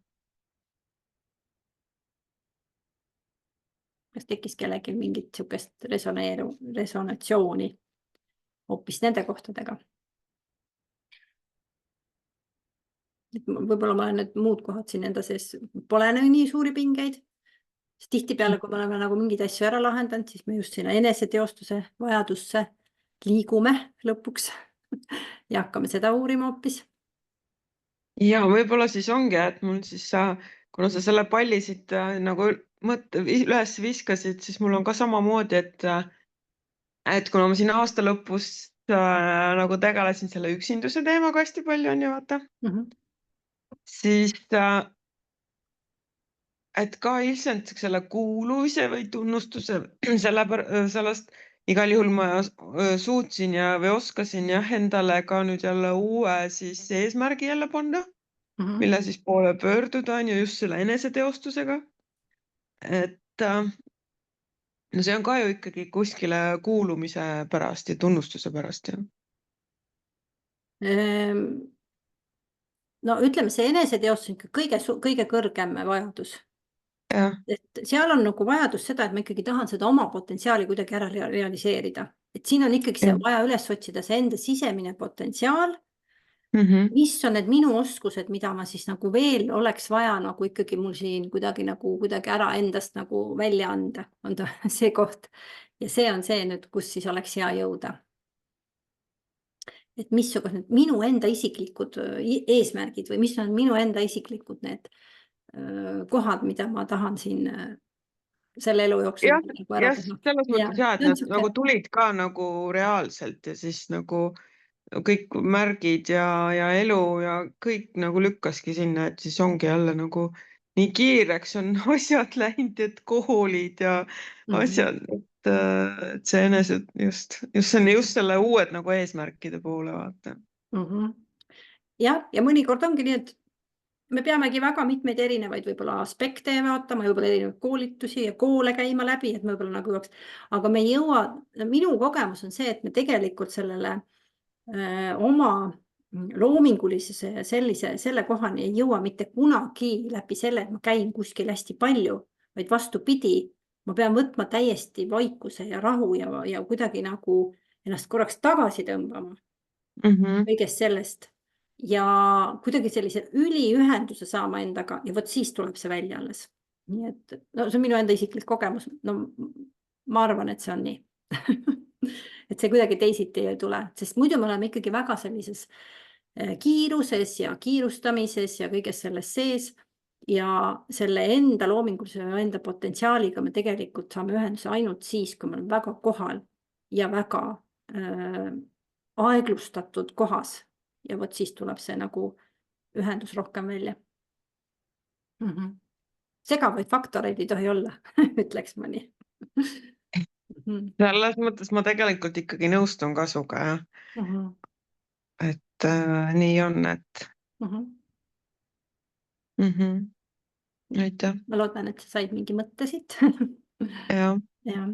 Kas tekkis kellelgi mingit sihukest resonatsiooni hoopis nende kohtadega? Võib-olla ma olen need muud kohad siin enda sees, pole nii suuri pingeid. Tihtipeale, kui me oleme nagu mingeid asju ära lahendanud, siis me just sinna eneseteostuse vajadusse liigume lõpuks ja hakkame seda uurima hoopis. Ja võib-olla siis ongi, et mul siis, kuna sa selle palli siit nagu üles viskasid, siis mul on ka samamoodi, et kuna ma siin aasta lõpus nagu tegelesin selle üksinduse teemaga hästi palju, on ju, vaata, siis et ka ilmselt selle kuulumise või tunnustuse sellest igal juhul ma suutsin või oskasin endale ka nüüd jälle uue siis eesmärgi jälle panna, mille siis poole pöörduda on ju just selle eneseteostusega. Et no see on ka ju ikkagi kuskile kuulumise pärast ja tunnustuse pärast ju. No ütleme, see eneseteostus on kõige kõrgem vajadus. Et seal on nagu vajadus seda, et ma ikkagi tahan seda oma potentsiaali kuidagi ära realiseerida. Et siin on ikkagi see vaja üles otsida see enda sisemine potentsiaal, mis on need minu oskused, mida ma siis nagu veel oleks vaja nagu ikkagi mul siin kuidagi ära endast nagu välja anda, on ta see koht. Ja see on see nüüd, kus siis oleks hea jõuda. Et missugused minu enda isiklikud eesmärgid või mis on minu enda isiklikud need kohad, mida ma tahan siin selle elu jooksul. Ja selles mõttes et nad nagu tulid ka nagu reaalselt ja siis nagu kõik märgid ja elu ja kõik nagu lükkaski sinna, et siis ongi jälle nagu nii kiireks on asjad läinud, et koolid ja asjad, et see enese just selle uued nagu eesmärkide poole vaata. Ja mõnikord ongi nii, et me peamegi väga mitmeid erinevaid võib-olla aspekte vaatama, võib-olla erinevaid koolitusi ja koole käima läbi, et me võib-olla nagu jõuaks, aga me ei jõua, minu kogemus on see, et me tegelikult sellele oma loomingulisuse ja selle kohani ei jõua mitte kunagi läbi selle, et ma käin kuskil hästi palju, vaid vastupidi, ma pean võtma täiesti vaikuse ja rahu ja kuidagi nagu ennast korraks tagasi tõmbama kõigest sellest ja kuidagi sellise üliühenduse saama endaga ja vot siis tuleb see välja alles. Nii et no, see on minu enda isiklik kogemus. No, ma arvan, et see on nii. Et see kuidagi teisiti ei tule, sest muidu me oleme ikkagi väga sellises kiiruses ja kiirustamises ja kõiges selles sees ja selle enda loomingulise ja enda potentsiaaliga me tegelikult saame ühenduse ainult siis, kui me oleme väga kohal ja väga aeglustatud kohas ja vot siis tuleb see nagu ühendus rohkem välja. Segavaid faktoreid ei tohi olla, ütleks ma nii. Selles mõttes ma tegelikult ikkagi nõustun kasuga, jah. Et nii on, et aitäh. Ma loodan, et sa said mingi mõtte siit. Jah. Ja.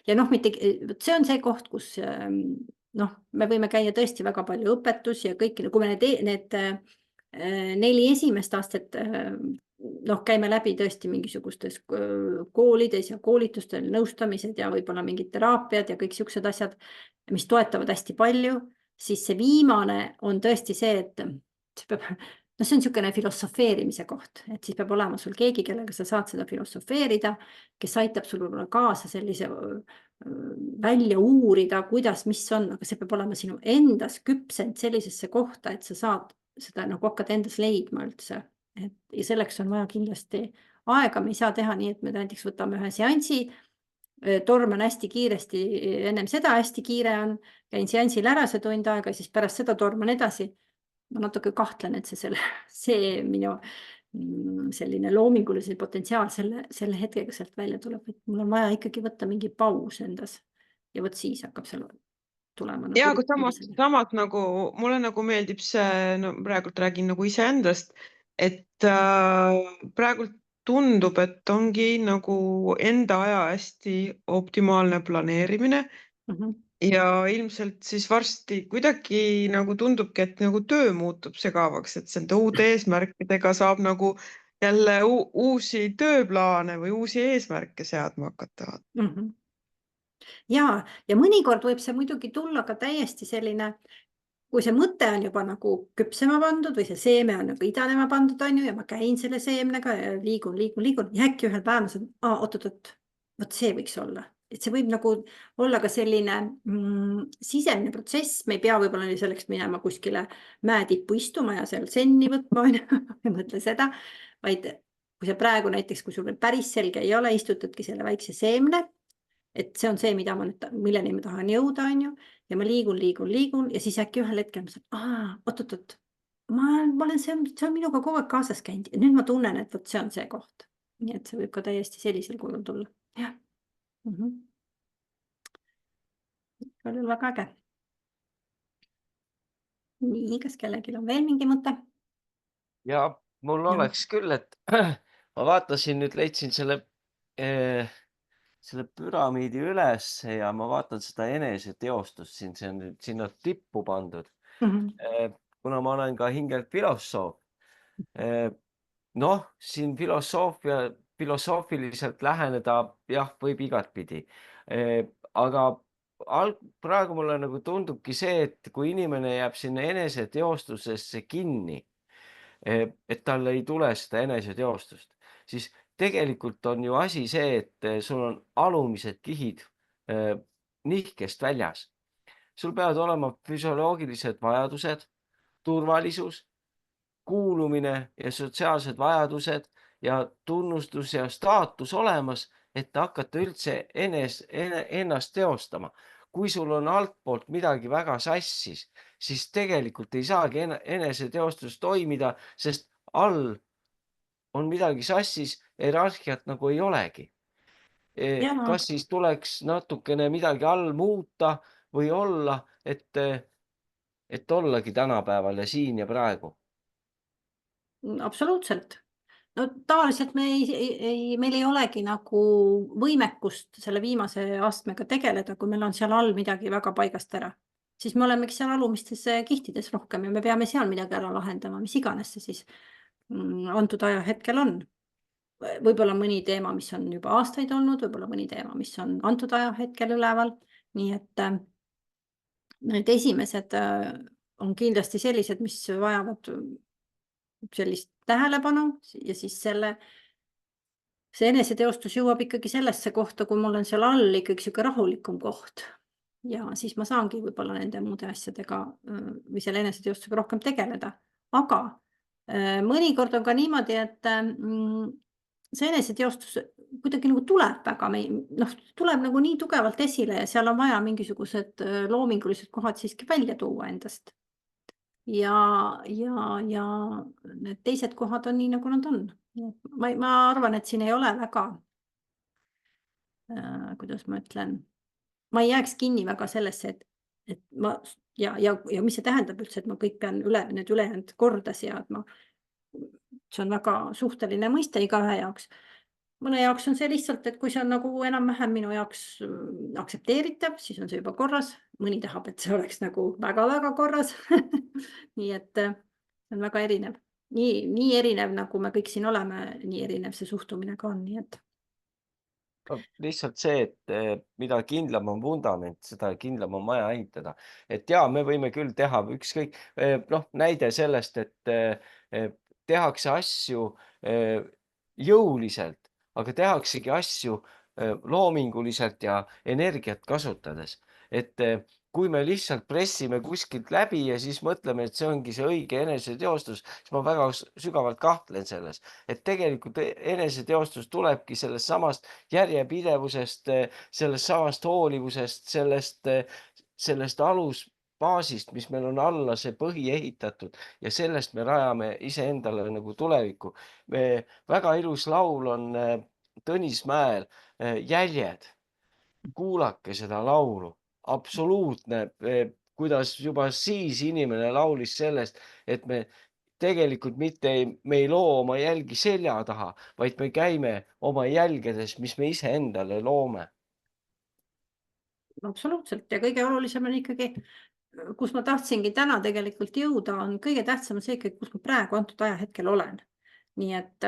Ja noh, see on see koht, kus noh, me võime käia tõesti väga palju õpetusi ja kõik, kui me need 4 esimest aastat noh, käime läbi tõesti mingisugustes koolides ja koolitustel, nõustamised ja võib-olla mingid teraapiad ja kõik siuksed asjad, mis toetavad hästi palju, siis see viimane on tõesti see, et see peab, no see on niisugune filosofeerimise koht, et siis peab olema sul keegi, kellega sa saad seda filosofeerida, kes aitab sul kaasa sellise välja uurida, kuidas, mis on, aga see peab olema sinu endas küpsend sellisesse kohta, et sa saad seda nagu hakkad endas leidma üldse. Ja selleks on vaja kindlasti aega, me ei saa teha nii, et me näiteks võtame ühe seansi, torman hästi kiiresti, ennem seda hästi kiire on, käin seansil ära see tund aega, siis pärast seda torman edasi. Ma natuke kahtlen, et see minu selline loomingulise potentsiaal selle hetkega sealt välja tuleb, et mul on vaja ikkagi võtta mingi paus endas ja võt siis hakkab seal tulema. Ja, aga samas nagu, mulle nagu meeldib see, no praegult räägin nagu iseendast, et praegult tundub, et ongi nagu enda aja hästi optimaalne planeerimine ja ilmselt siis varsti kuidagi nagu tundubki, et nagu töö muutub segavaks, et selle uude eesmärkidega saab nagu jälle uusi tööplaane või uusi eesmärke seadma hakata. Ja mõnikord võib see muidugi tulla ka täiesti selline, kui see mõte on juba nagu küpsema pandud või see seeme on nagu idanema pandud on ju ja ma käin selle seemnega ja liigun ja äkki ühel päeval saab, oot, võt see võiks olla. Et see võib nagu olla ka selline sisemine protsess, me ei pea võib-olla selleks minema kuskile mäetippu istuma ja seal senni võtma, ei mõtle seda, vaid kui see praegu näiteks, kui sul päris selge ei ole, istutadki selle väikse seemne, et see on see, milleni ma tahan jõuda, on ju, ja ma liigun ja siis äkki ühel hetkel ma saan, oot, see on minuga kogu aeg kaasas käinud ja nüüd ma tunnen, et võt see on see koht. Nii et see võib ka täiesti sellisel kujul tulla. Jah. Oli väga äge. Nii, kas kellelgi on veel mingi mõte? Ja mul oleks küll, et ma vaatasin nüüd, leidsin selle püramiidi üles ja ma vaatan seda eneseteostust siin, see on nüüd sinna tippu pandud. Kuna ma olen ka hingelt filosoof, noh, siin filosoofiliselt läheneda, jah, võib igatpidi. Aga praegu mulle nagu tundubki see, et kui inimene jääb sinna eneseteostusesse kinni, et tal ei tule seda eneseteostust, siis tegelikult on ju asi see, et sul on alumised kihid nihkest väljas. Sul peavad olema füsioloogilised vajadused, turvalisus, kuulumine ja sotsiaalsed vajadused ja tunnustus ja staatus olemas, et hakata üldse ennast teostama. Kui sul on altpoolt midagi väga sassis, siis tegelikult ei saagi eneseteostus toimida, sest all on midagi sassis, hierarhiat nagu ei olegi. Kas siis tuleks natukene midagi all muuta või olla, et et ollagi tänapäeval ja siin ja praegu. Absoluutselt. No tavaliselt meil ei olegi nagu võimekust selle viimase astmega tegeleda, kui meil on seal all midagi väga paigast ära. Siis me olemegi seal alumistes kihtides rohkem ja me peame seal midagi ära lahendama, mis iganes see siis antud ajahetkel on. Võib-olla mõni teema, mis on juba aastaid olnud, võib-olla mõni teema, mis on antud ajahetkel üleval. Nii et need esimesed on kindlasti sellised, mis vajavad sellist tähelepanu ja siis see eneseteostus jõuab ikkagi sellesse kohta, kui mul on seal all ikkagi sihuke rahulikum koht. Ja siis ma saangi võib-olla nende muude asjadega või selle eneseteostusega rohkem tegeleda. Aga mõnikord on ka niimoodi, et see eneseteostus kuidagi nagu tuleb väga, tuleb nagu nii tugevalt esile ja seal on vaja mingisugused loomingulised kohad siiski välja tuua endast. Ja need teised kohad on nii, nagu nad on. Ma arvan, et siin ei ole väga, kuidas ma ütlen, ma ei jääks kinni väga sellesse, et ma ja mis see tähendab üldse, et ma kõik pean need ülejäänud korda seadma. See on väga suhteline mõiste igaühe jaoks. Mõne jaoks on see lihtsalt, et kui see on nagu enam-vähem minu jaoks aktsepteeritav, siis on see juba korras. Mõni tahab, et see oleks nagu väga-väga korras. Nii et see on väga erinev. Nii erinev, nagu me kõik siin oleme, nii erinev see suhtumine ka on. Nii et Lihtsalt see, et mida kindlam on vundament, seda kindlam on maja ehitada. Et me võime küll teha ükskõik, näide sellest, et tehakse asju jõuliselt, aga tehaksegi asju loominguliselt ja energiat kasutades. Et kui me lihtsalt pressime kuskilt läbi ja siis mõtleme, et see ongi see õige eneseteostus, siis ma väga sügavalt kahtlen selles. Et tegelikult eneseteostus tulebki sellest samast järjepidevusest, sellest samast hoolivusest, sellest alusbaasist, mis meil on alla see põhi ehitatud ja sellest me rajame iseendale nagu tulevikku. Väga ilus laul on Tõnis Mäel Jäljed. Kuulake seda laulu. Absoluutne, kuidas juba siis inimene laulis sellest, et me tegelikult me ei loo oma jälgi selja taha, vaid me käime oma jälgedes, mis me ise endale loome. absoluutselt ja kõige olulisem on ikkagi, kus ma tahtsingi täna tegelikult jõuda, on kõige tähtsam see ikkagi, kus ma praegu antud ajahetkel olen. Nii et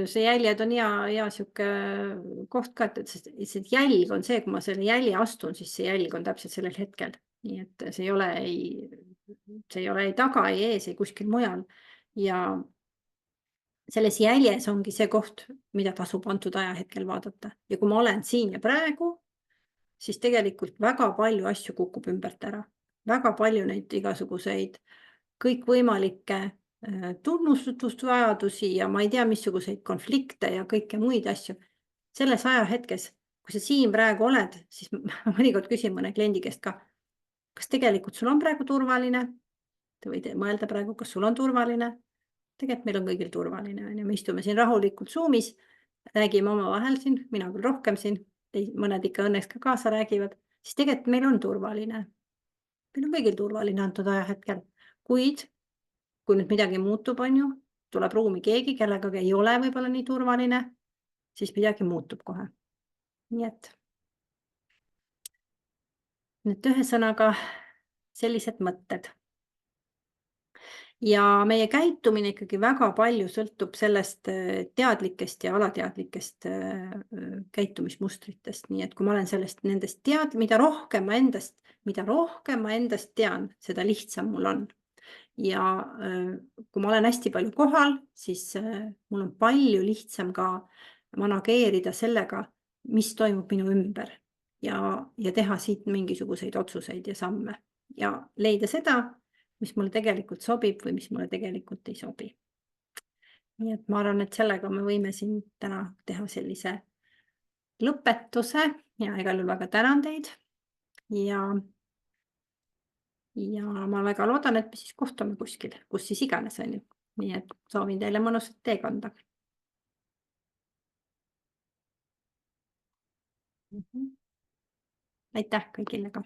see jäljed on hea sihuke koht ka, et see jälg on see, kui ma selle jälje astun, siis see jälg on täpselt sellel hetkel. Nii et see ei ole ei taga, ei ees, ei kuskil mujal. Ja selles jäljes ongi see koht, mida tasub antud ajahetkel vaadata. Ja kui ma olen siin ja praegu, siis tegelikult väga palju asju kukub ümbert ära. Väga palju neid igasuguseid kõikvõimalikke tunnustusvajadusi ja ma ei tea, missuguseid konflikte ja kõike muid asju. Selles ajahetkes, kui sa siin praegu oled, siis ma mõnikord küsin mõne kliendi käest ka, kas tegelikult sul on praegu turvaline? Te võite mõelda praegu, kas sul on turvaline? Tegelikult meil on kõigil turvaline. Me istume siin rahulikult Zoomis, räägime omavahel siin, mina küll rohkem siin, mõned ikka õnneks ka kaasa räägivad, siis tegelikult meil on turvaline. Meil on kõigil turvaline antud ajahetkel, kuid kui nüüd midagi muutub, tuleb ruumi keegi, kellega ei ole võib-olla nii turvaline, siis midagi muutub kohe. Nii et ühesõnaga sellised mõtted. Ja meie käitumine ikkagi väga palju sõltub sellest teadlikest ja alateadlikest käitumismustritest. Nii et kui ma olen nendest mida rohkem ma endast tean, seda lihtsam mul on. Ja kui ma olen hästi palju kohal, siis mul on palju lihtsam ka manageerida sellega, mis toimub minu ümber ja teha siit mingisuguseid otsuseid ja samme ja leida seda, mis mulle tegelikult sobib või mis mulle tegelikult ei sobi. Nii et ma arvan, et sellega me võime siin täna teha sellise lõpetuse ja igal juhul väga tänan teid ja ma väga loodan, et me siis kohtume kuskil, kus siis iganes on ju. Nii et soovin teile mõnusat teekonda. Aitäh kõigile ka.